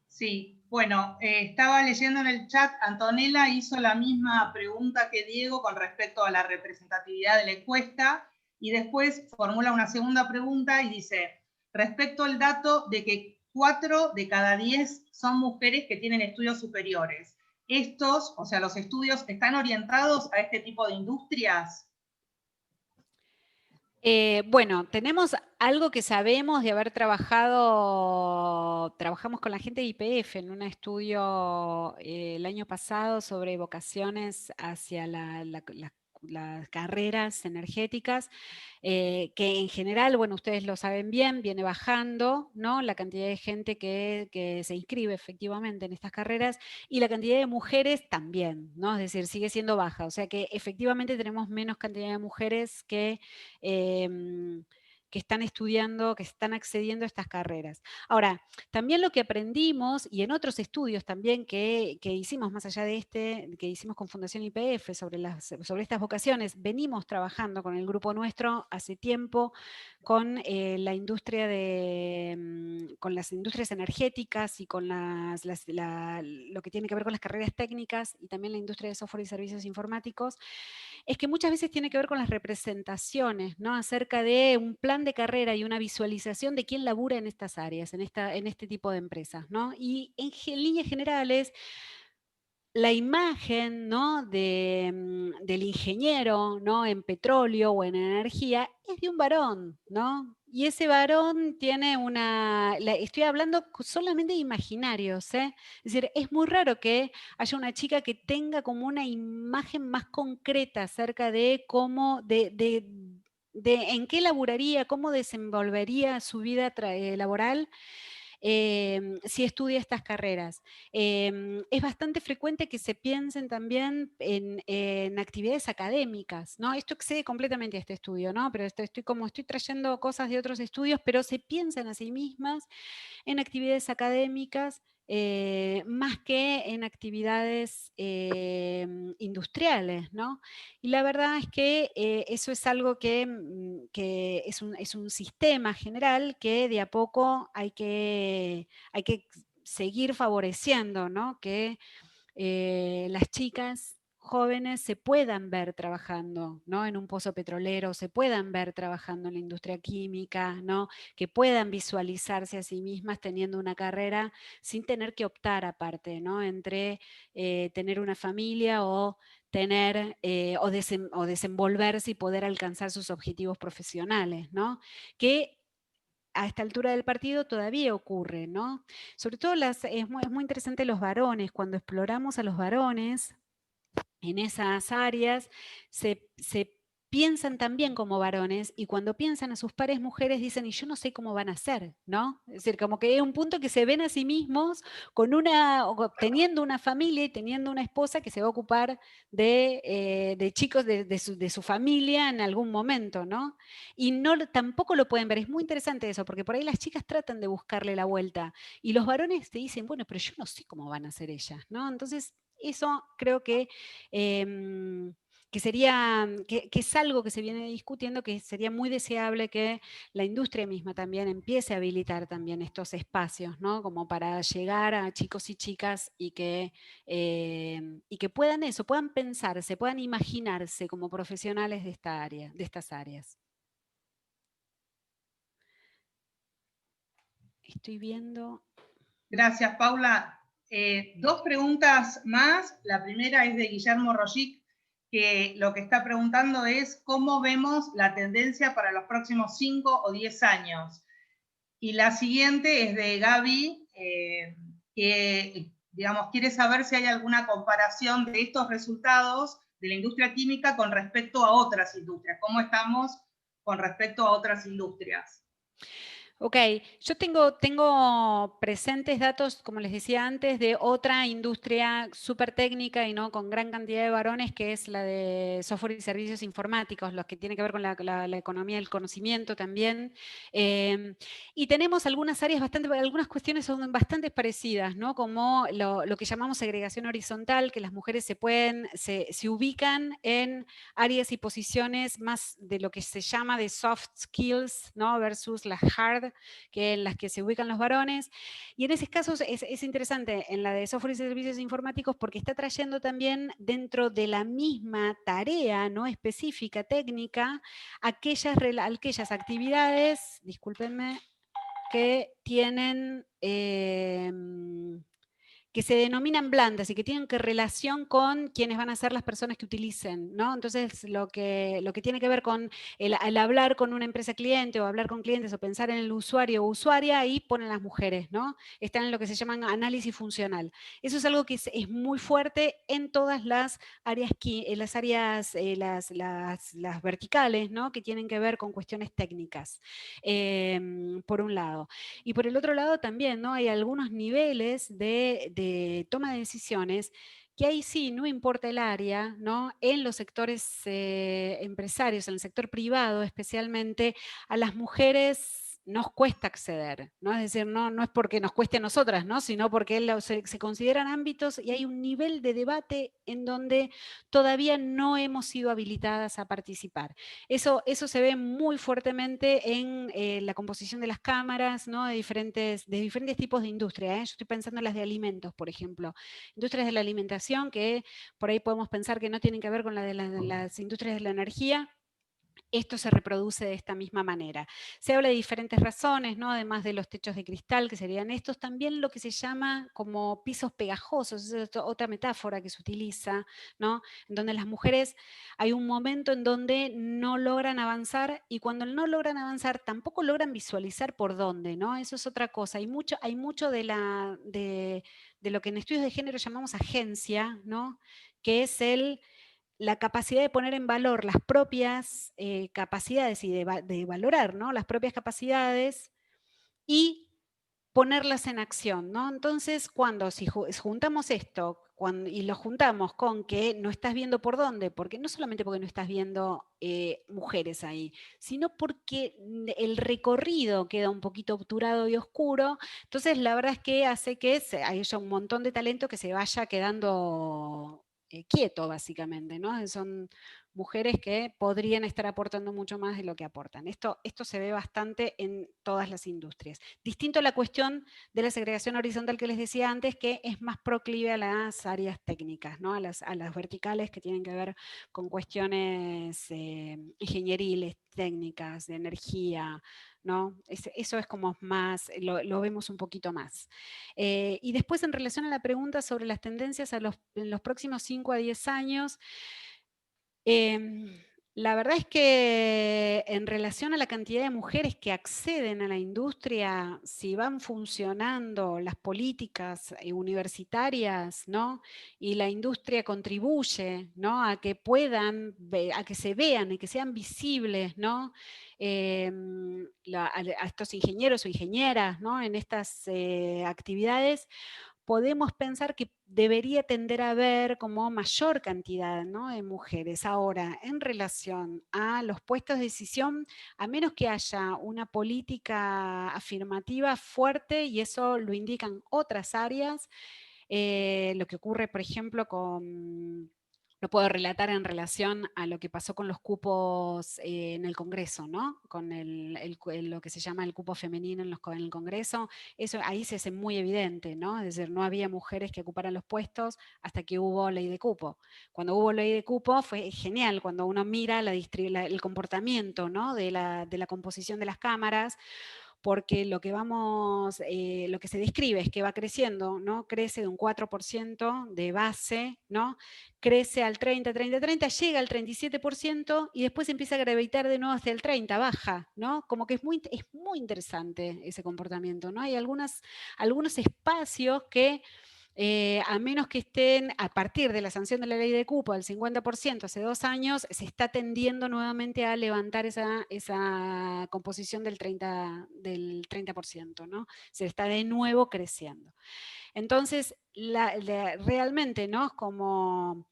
Sí, bueno, estaba leyendo en el chat, Antonella hizo la misma pregunta que Diego con respecto a la representatividad de la encuesta, y después formula una segunda pregunta y dice, respecto al dato de que 4 de cada 10 son mujeres que tienen estudios superiores, ¿estos, o sea, los estudios, están orientados a este tipo de industrias?
Bueno, tenemos algo que sabemos de haber trabajamos con la gente de YPF en un estudio el año pasado sobre vocaciones hacia las carreras energéticas, que en general, bueno, ustedes lo saben bien, viene bajando, ¿no? La cantidad de gente que se inscribe efectivamente en estas carreras y la cantidad de mujeres también, ¿no? Es decir, sigue siendo baja, o sea que efectivamente tenemos menos cantidad de mujeres que están estudiando, que están accediendo a estas carreras. Ahora, también lo que aprendimos, y en otros estudios también que hicimos más allá de este, que hicimos con Fundación YPF sobre estas vocaciones, venimos trabajando con el grupo nuestro hace tiempo con la industria con las industrias energéticas y con lo que tiene que ver con las carreras técnicas y también la industria de software y servicios informáticos, es que muchas veces tiene que ver con las representaciones, ¿no? Acerca de un plan de carrera y una visualización de quién labura en estas áreas, en este tipo de empresas, ¿no? Y en líneas generales, la imagen, ¿no? Del ingeniero, ¿no? En petróleo o en energía es de un varón, ¿no? Y ese varón tiene estoy hablando solamente de imaginarios, ¿eh? Es decir, es muy raro que haya una chica que tenga como una imagen más concreta acerca de cómo, de en qué laburaría, cómo desenvolvería su vida laboral si estudia estas carreras. Es bastante frecuente que se piensen también en actividades académicas, ¿no? Esto excede completamente a este estudio, ¿no? Pero estoy trayendo cosas de otros estudios, pero se piensan a sí mismas en actividades académicas más que en actividades industriales, ¿no? Y la verdad es que eso es algo que es un sistema general que de a poco hay que seguir favoreciendo, ¿no? Que las chicas jóvenes se puedan ver trabajando, ¿no? En un pozo petrolero, se puedan ver trabajando en la industria química, ¿no? Que puedan visualizarse a sí mismas teniendo una carrera sin tener que optar aparte, ¿no? Entre tener una familia o tener o desenvolverse y poder alcanzar sus objetivos profesionales, ¿no? Que a esta altura del partido todavía ocurre, ¿no? Sobre todo es muy interesante los varones, cuando exploramos a los varones en esas áreas, se piensan también como varones y cuando piensan a sus pares mujeres dicen, y yo no sé cómo van a ser, ¿no? Es decir, como que es un punto que se ven a sí mismos teniendo una familia y teniendo una esposa que se va a ocupar de chicos de su familia en algún momento, ¿no? Y tampoco lo pueden ver, es muy interesante eso, porque por ahí las chicas tratan de buscarle la vuelta y los varones te dicen, bueno, pero yo no sé cómo van a ser ellas, ¿no? Entonces, eso creo que que es algo que se viene discutiendo, que sería muy deseable que la industria misma también empiece a habilitar también estos espacios, ¿no? Como para llegar a chicos y chicas y que puedan eso, puedan pensarse, puedan imaginarse como profesionales de esta área, de estas áreas. Estoy viendo.
Gracias, Paula. Dos preguntas más. La primera es de Guillermo Rogic, que lo que está preguntando es cómo vemos la tendencia para los próximos 5 o 10 años. Y la siguiente es de Gaby, que digamos, quiere saber si hay alguna comparación de estos resultados de la industria química con respecto a otras industrias. ¿Cómo estamos con respecto a otras industrias?
Ok, yo tengo presentes datos, como les decía antes, de otra industria súper técnica y no con gran cantidad de varones, que es la de software y servicios informáticos, los que tienen que ver con la economía del conocimiento también. Y tenemos algunas áreas algunas cuestiones son bastante parecidas, ¿no? Como lo que llamamos segregación horizontal, que las mujeres se ubican en áreas y posiciones más de lo que se llama de soft skills, ¿no? Versus las hard, que en las que se ubican los varones. Y en esos casos es interesante en la de software y servicios informáticos porque está trayendo también dentro de la misma tarea no específica, técnica, aquellas actividades, discúlpenme, que tienen... que se denominan blandas y que tienen que relación con quienes van a ser las personas que utilicen, ¿no? Entonces, lo que tiene que ver con el hablar con una empresa cliente o hablar con clientes o pensar en el usuario o usuaria, ahí ponen las mujeres, ¿no? Están en lo que se llaman análisis funcional. Eso es algo que es muy fuerte en todas las áreas, las verticales, ¿no? Que tienen que ver con cuestiones técnicas, por un lado. Y por el otro lado también, ¿no? Hay algunos niveles de toma de decisiones que ahí sí, no importa el área, ¿no? En los sectores empresarios, en el sector privado especialmente, a las mujeres nos cuesta acceder, ¿no? Es decir, no es porque nos cueste a nosotras, ¿no? Sino porque se consideran ámbitos y hay un nivel de debate en donde todavía no hemos sido habilitadas a participar. Eso se ve muy fuertemente en la composición de las cámaras, ¿no? de diferentes tipos de industria. Yo estoy pensando en las de alimentos, por ejemplo. Industrias de la alimentación, que por ahí podemos pensar que no tienen que ver con las industrias de la energía. Esto se reproduce de esta misma manera. Se habla de diferentes razones, ¿no? Además de los techos de cristal, que serían estos, también lo que se llama como pisos pegajosos, es otra metáfora que se utiliza, ¿no? En donde las mujeres hay un momento en donde no logran avanzar y cuando no logran avanzar tampoco logran visualizar por dónde, ¿no? Eso es otra cosa. Hay mucho de lo que en estudios de género llamamos agencia, ¿no? Que es la capacidad de poner en valor las propias capacidades y de valorar, ¿no? Las propias capacidades y ponerlas en acción, ¿no? Entonces, si juntamos esto y lo juntamos con que no estás viendo por dónde, porque no solamente porque no estás viendo mujeres ahí, sino porque el recorrido queda un poquito obturado y oscuro, entonces la verdad es que hace que haya un montón de talento que se vaya quedando quieto, básicamente, ¿no? Son mujeres que podrían estar aportando mucho más de lo que aportan. Esto se ve bastante en todas las industrias. Distinto a la cuestión de la segregación horizontal que les decía antes, que es más proclive a las áreas técnicas, ¿no? a las verticales que tienen que ver con cuestiones ingenieriles, técnicas, de energía, ¿no? Eso es como más, lo vemos un poquito más. Y después en relación a la pregunta sobre las tendencias en los próximos 5 a 10 años, la verdad es que en relación a la cantidad de mujeres que acceden a la industria, si van funcionando las políticas universitarias, ¿no? Y la industria contribuye, ¿no? A que a que se vean y que sean visibles, ¿no? A estos ingenieros o ingenieras, ¿no? En estas actividades, podemos pensar que debería tender a haber como mayor cantidad, ¿no? de mujeres. Ahora, en relación a los puestos de decisión, a menos que haya una política afirmativa fuerte, y eso lo indican otras áreas, lo que ocurre, por ejemplo, lo puedo relatar en relación a lo que pasó con los cupos en el Congreso, ¿no? Con lo que se llama el cupo femenino en el Congreso. Eso ahí se hace muy evidente, ¿no? Es decir, no había mujeres que ocuparan los puestos hasta que hubo ley de cupo. Cuando hubo ley de cupo fue genial, cuando uno mira el comportamiento, ¿no? de la composición de las cámaras, porque lo que se describe es que va creciendo, ¿no? Crece de un 4% de base, ¿no? Crece al 30, llega al 37% y después empieza a gravitar de nuevo hacia el 30, baja, ¿no? Como que es muy interesante ese comportamiento, ¿no? Hay algunos espacios que a menos que estén, a partir de la sanción de la ley de cupo del 50% hace 2 años, se está tendiendo nuevamente a levantar esa composición del 30%, ¿no? Se está de nuevo creciendo. Entonces, realmente, ¿no? Como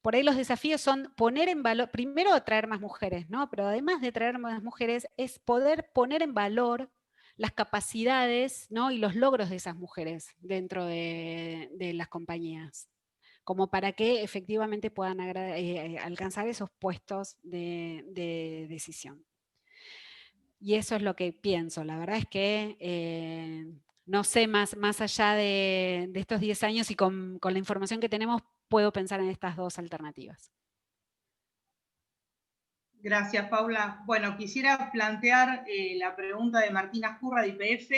por ahí los desafíos son poner en valor, primero atraer más mujeres, ¿no? Pero además de traer más mujeres, es poder poner en valor las capacidades, ¿no? y los logros de esas mujeres dentro de las compañías, como para que efectivamente puedan alcanzar esos puestos de decisión. Y eso es lo que pienso. La verdad es que no sé más allá de estos 10 años y con la información que tenemos puedo pensar en estas dos alternativas.
Gracias, Paula. Bueno, quisiera plantear la pregunta de Martina Curra de IPF,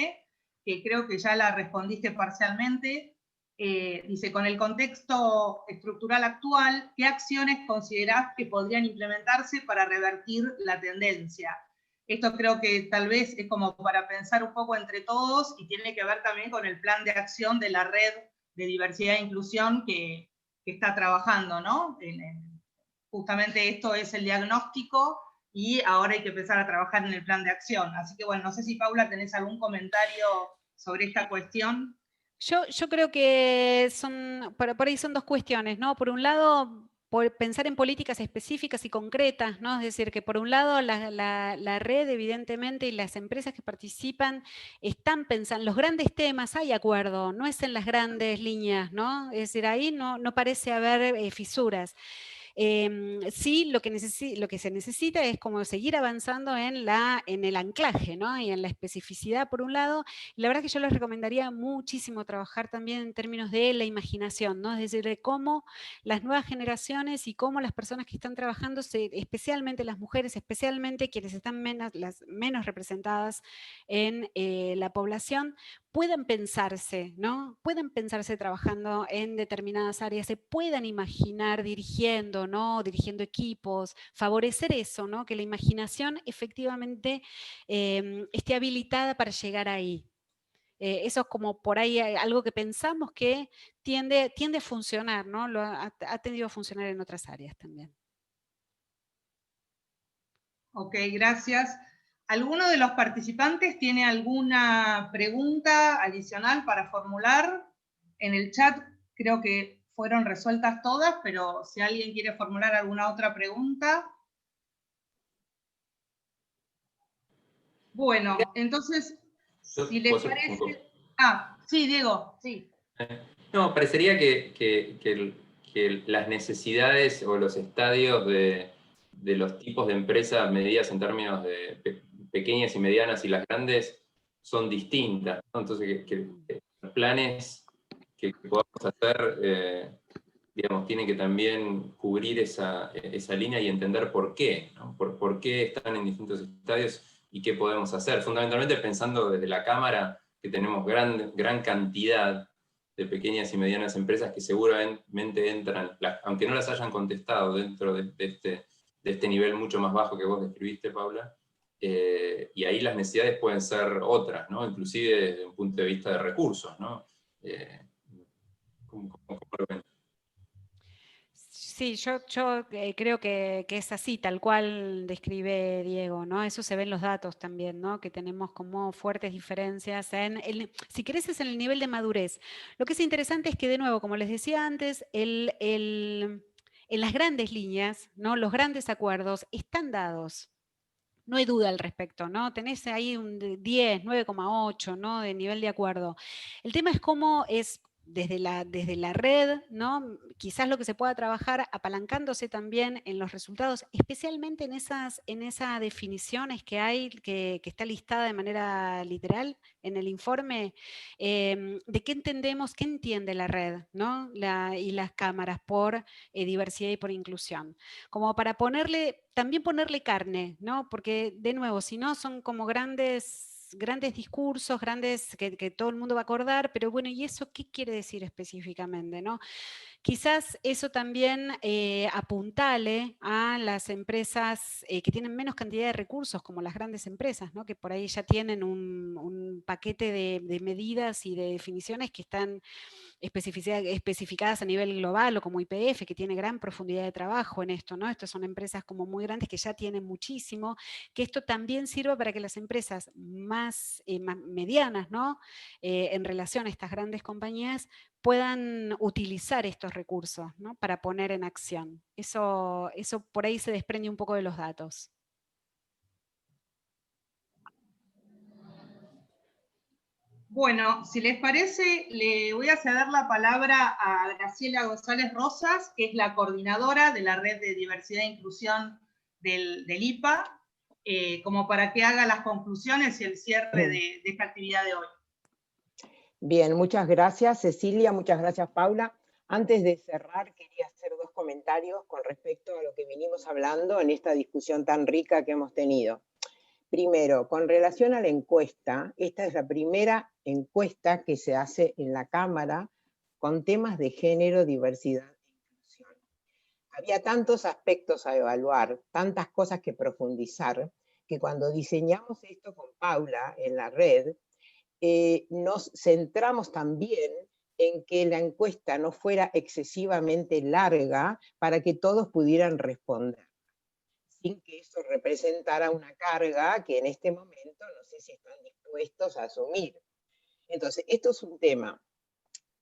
que creo que ya la respondiste parcialmente. Dice, con el contexto estructural actual, ¿qué acciones considerás que podrían implementarse para revertir la tendencia? Esto creo que tal vez es como para pensar un poco entre todos y tiene que ver también con el plan de acción de la red de diversidad e inclusión que está trabajando, ¿no? Justamente esto es el diagnóstico y ahora hay que empezar a trabajar en el plan de acción. Así que bueno, no sé si Paula tenés algún comentario sobre esta cuestión.
Yo creo que por ahí son dos cuestiones, ¿no? Por un lado, pensar en políticas específicas y concretas, ¿no? Es decir, que por un lado la red, evidentemente, y las empresas que participan están pensando, los grandes temas hay acuerdo, no es en las grandes líneas, ¿no? Es decir, ahí no parece haber fisuras. Sí, lo que se necesita es como seguir avanzando en el anclaje, ¿no? Y en la especificidad por un lado. La verdad que yo les recomendaría muchísimo trabajar también en términos de la imaginación, ¿no? Es decir, de cómo las nuevas generaciones y cómo las personas que están trabajando, especialmente las mujeres, especialmente quienes están las menos representadas en la población, puedan pensarse, ¿no? Puedan pensarse trabajando en determinadas áreas, se puedan imaginar dirigiendo, ¿no? Dirigiendo equipos, favorecer eso, ¿no? Que la imaginación efectivamente esté habilitada para llegar ahí. Eso es como por ahí algo que pensamos que tiende a funcionar, ¿no? Ha tendido a funcionar en otras áreas también.
Ok, gracias. ¿Alguno de los participantes tiene alguna pregunta adicional para formular? En el chat creo que fueron resueltas todas, pero si alguien quiere formular alguna otra pregunta. Bueno, entonces, si les parece... Ah, sí, Diego, sí.
No, parecería que las necesidades o los estadios de los tipos de empresas medidas en términos de pequeñas y medianas y las grandes son distintas, ¿no? Entonces que los planes que podamos hacer, digamos, tienen que también cubrir esa línea y entender por qué, ¿no? Por qué están en distintos estadios y qué podemos hacer. Fundamentalmente pensando desde la Cámara, que tenemos gran cantidad de pequeñas y medianas empresas que seguramente entran, aunque no las hayan contestado dentro de este nivel mucho más bajo que vos describiste, Paula, y ahí las necesidades pueden ser otras, ¿no? Inclusive desde un punto de vista de recursos, ¿no? ¿Cómo lo ven?
Sí, yo creo que es así, tal cual describe Diego, ¿no? Eso se ve en los datos también, ¿no? Que tenemos como fuertes diferencias si querés, es en el nivel de madurez. Lo que es interesante es que, de nuevo, como les decía antes, en las grandes líneas, ¿no? Los grandes acuerdos están dados. No hay duda al respecto, ¿no? Tenés ahí un 10, 9,8, ¿no? De nivel de acuerdo. El tema es cómo es desde la red, ¿no? Quizás lo que se pueda trabajar apalancándose también en los resultados, especialmente en esas definiciones que hay, que está listada de manera literal en el informe, de qué entendemos, qué entiende la red, ¿no? Y las cámaras por diversidad y por inclusión. Como para también ponerle carne, ¿no? Porque, de nuevo, si no, son como grandes discursos, que todo el mundo va a acordar, pero bueno, ¿y eso qué quiere decir específicamente, no? Quizás eso también apuntale a las empresas que tienen menos cantidad de recursos, como las grandes empresas, ¿no? Que por ahí ya tienen un paquete de medidas y de definiciones que están especificadas a nivel global, o como YPF, que tiene gran profundidad de trabajo en esto, ¿no? Estas son empresas como muy grandes que ya tienen muchísimo, que esto también sirva para que las empresas más medianas, ¿no? En relación a estas grandes compañías, puedan utilizar estos recursos, ¿no? Para poner en acción. Eso por ahí se desprende un poco de los datos.
Bueno, si les parece, le voy a ceder la palabra a Graciela González Rosas, que es la coordinadora de la Red de Diversidad e Inclusión del IPA, como para que haga las conclusiones y el cierre de esta actividad de hoy.
Bien, muchas gracias Cecilia, muchas gracias Paula. Antes de cerrar, quería hacer 2 comentarios con respecto a lo que vinimos hablando en esta discusión tan rica que hemos tenido. Primero, con relación a la encuesta, esta es la primera encuesta que se hace en la Cámara con temas de género, diversidad e inclusión. Había tantos aspectos a evaluar, tantas cosas que profundizar, que cuando diseñamos esto con Paula en la red, nos centramos también en que la encuesta no fuera excesivamente larga para que todos pudieran responder, sin que eso representara una carga que en este momento no sé si están dispuestos a asumir. Entonces, esto es un tema.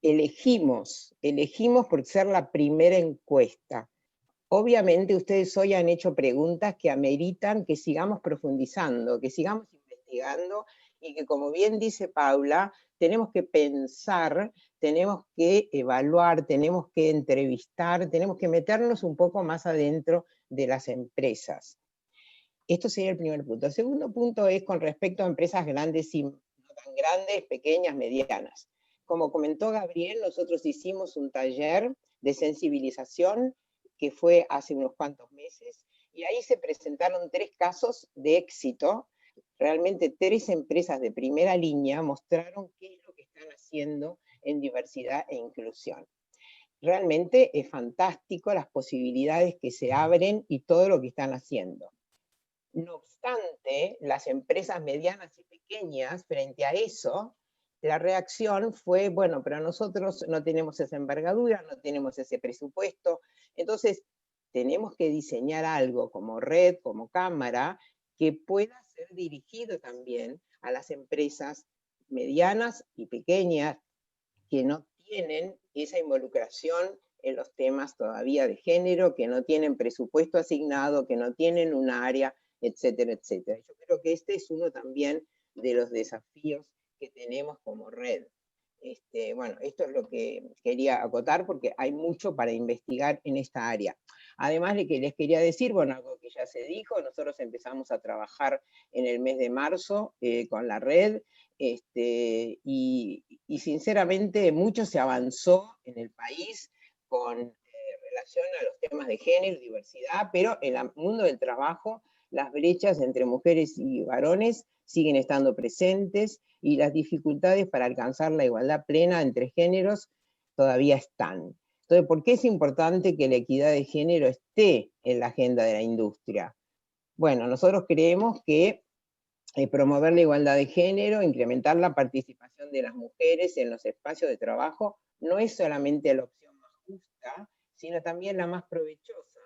Elegimos por ser la primera encuesta. Obviamente ustedes hoy han hecho preguntas que ameritan que sigamos profundizando, que sigamos investigando, y que, como bien dice Paula, tenemos que pensar, tenemos que evaluar, tenemos que entrevistar, tenemos que meternos un poco más adentro de las empresas. Esto sería el primer punto. El segundo punto es con respecto a empresas grandes y no tan grandes, pequeñas, medianas. Como comentó Gabriel, nosotros hicimos un taller de sensibilización que fue hace unos cuantos meses, y ahí se presentaron 3 casos de éxito. Realmente 3 empresas de primera línea mostraron qué es lo que están haciendo en diversidad e inclusión. Realmente es fantástico las posibilidades que se abren y todo lo que están haciendo. No obstante, las empresas medianas y pequeñas, frente a eso, la reacción fue, bueno, pero nosotros no tenemos esa envergadura, no tenemos ese presupuesto, entonces tenemos que diseñar algo como red, como cámara, que pueda ser dirigido también a las empresas medianas y pequeñas que no tienen esa involucración en los temas todavía de género, que no tienen presupuesto asignado, que no tienen un área, etcétera, etcétera. Yo creo que este es uno también de los desafíos que tenemos como red. Bueno, esto es lo que quería acotar porque hay mucho para investigar en esta área. Además de que les quería decir, bueno, algo que ya se dijo, nosotros empezamos a trabajar en el mes de marzo con la red, y sinceramente mucho se avanzó en el país con relación a los temas de género y diversidad, pero en el mundo del trabajo las brechas entre mujeres y varones siguen estando presentes, y las dificultades para alcanzar la igualdad plena entre géneros todavía están. Entonces, ¿por qué es importante que la equidad de género esté en la agenda de la industria? Bueno, nosotros creemos que promover la igualdad de género, incrementar la participación de las mujeres en los espacios de trabajo, no es solamente la opción más justa, sino también la más provechosa,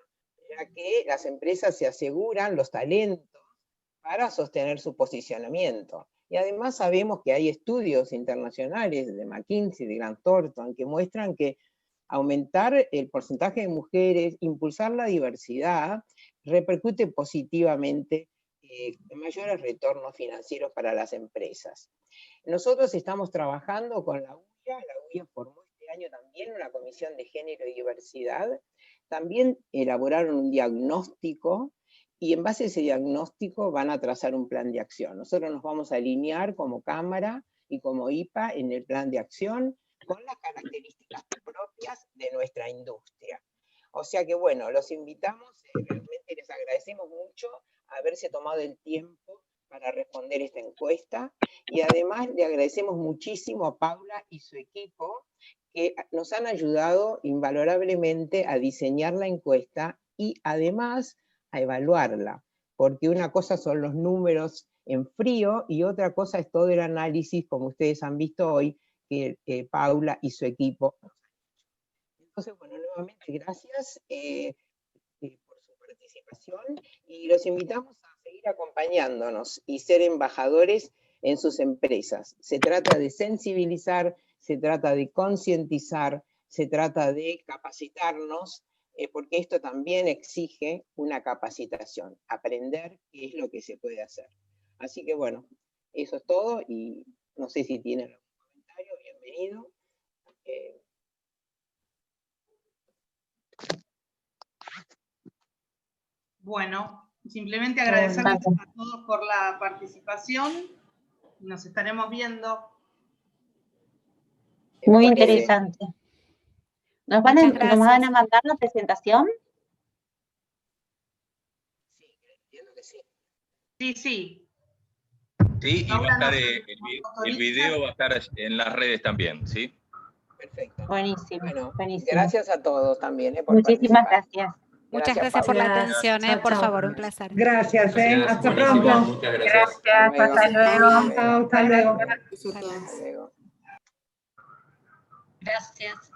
ya que las empresas se aseguran los talentos para sostener su posicionamiento. Y además sabemos que hay estudios internacionales de McKinsey, de Grant Thornton, que muestran que aumentar el porcentaje de mujeres, impulsar la diversidad, repercute positivamente en mayores retornos financieros para las empresas. Nosotros estamos trabajando con la UIA formó año también una comisión de género y diversidad, también elaboraron un diagnóstico y en base a ese diagnóstico van a trazar un plan de acción. Nosotros nos vamos a alinear como Cámara y como IPA en el plan de acción con las características propias de nuestra industria. O sea que bueno, los invitamos, realmente les agradecemos mucho haberse tomado el tiempo para responder esta encuesta, y además le agradecemos muchísimo a Paula y su equipo que nos han ayudado invalorablemente a diseñar la encuesta y además a evaluarla, porque una cosa son los números en frío y otra cosa es todo el análisis, como ustedes han visto hoy, que Paula y su equipo nos han hecho. Entonces, bueno, nuevamente gracias por su participación y los invitamos a seguir acompañándonos y ser embajadores en sus empresas. Se trata de sensibilizar, se trata de concientizar, se trata de capacitarnos, porque esto también exige una capacitación, aprender qué es lo que se puede hacer. Así que bueno, eso es todo y no sé si tienen algún comentario, bienvenido.
Bueno, simplemente agradecerles a todos por la participación. Nos estaremos viendo.
Muy interesante. ¿Nos van a mandar la presentación?
Sí, entiendo que sí.
Sí, sí.
Sí, y va a estar el video va a estar en las redes también, ¿sí?
Perfecto.
Buenísimo,
Bueno,
buenísimo.
gracias a todos también por
Muchísimas
participar.
gracias.
Muchas gracias por la atención,
Chao,
por
chao.
favor, un placer.
Gracias,
Gracias,
hasta
buenísimo,
pronto.
muchas gracias.
Gracias, hasta luego.
Chao, hasta luego.
Hasta luego.
Gracias.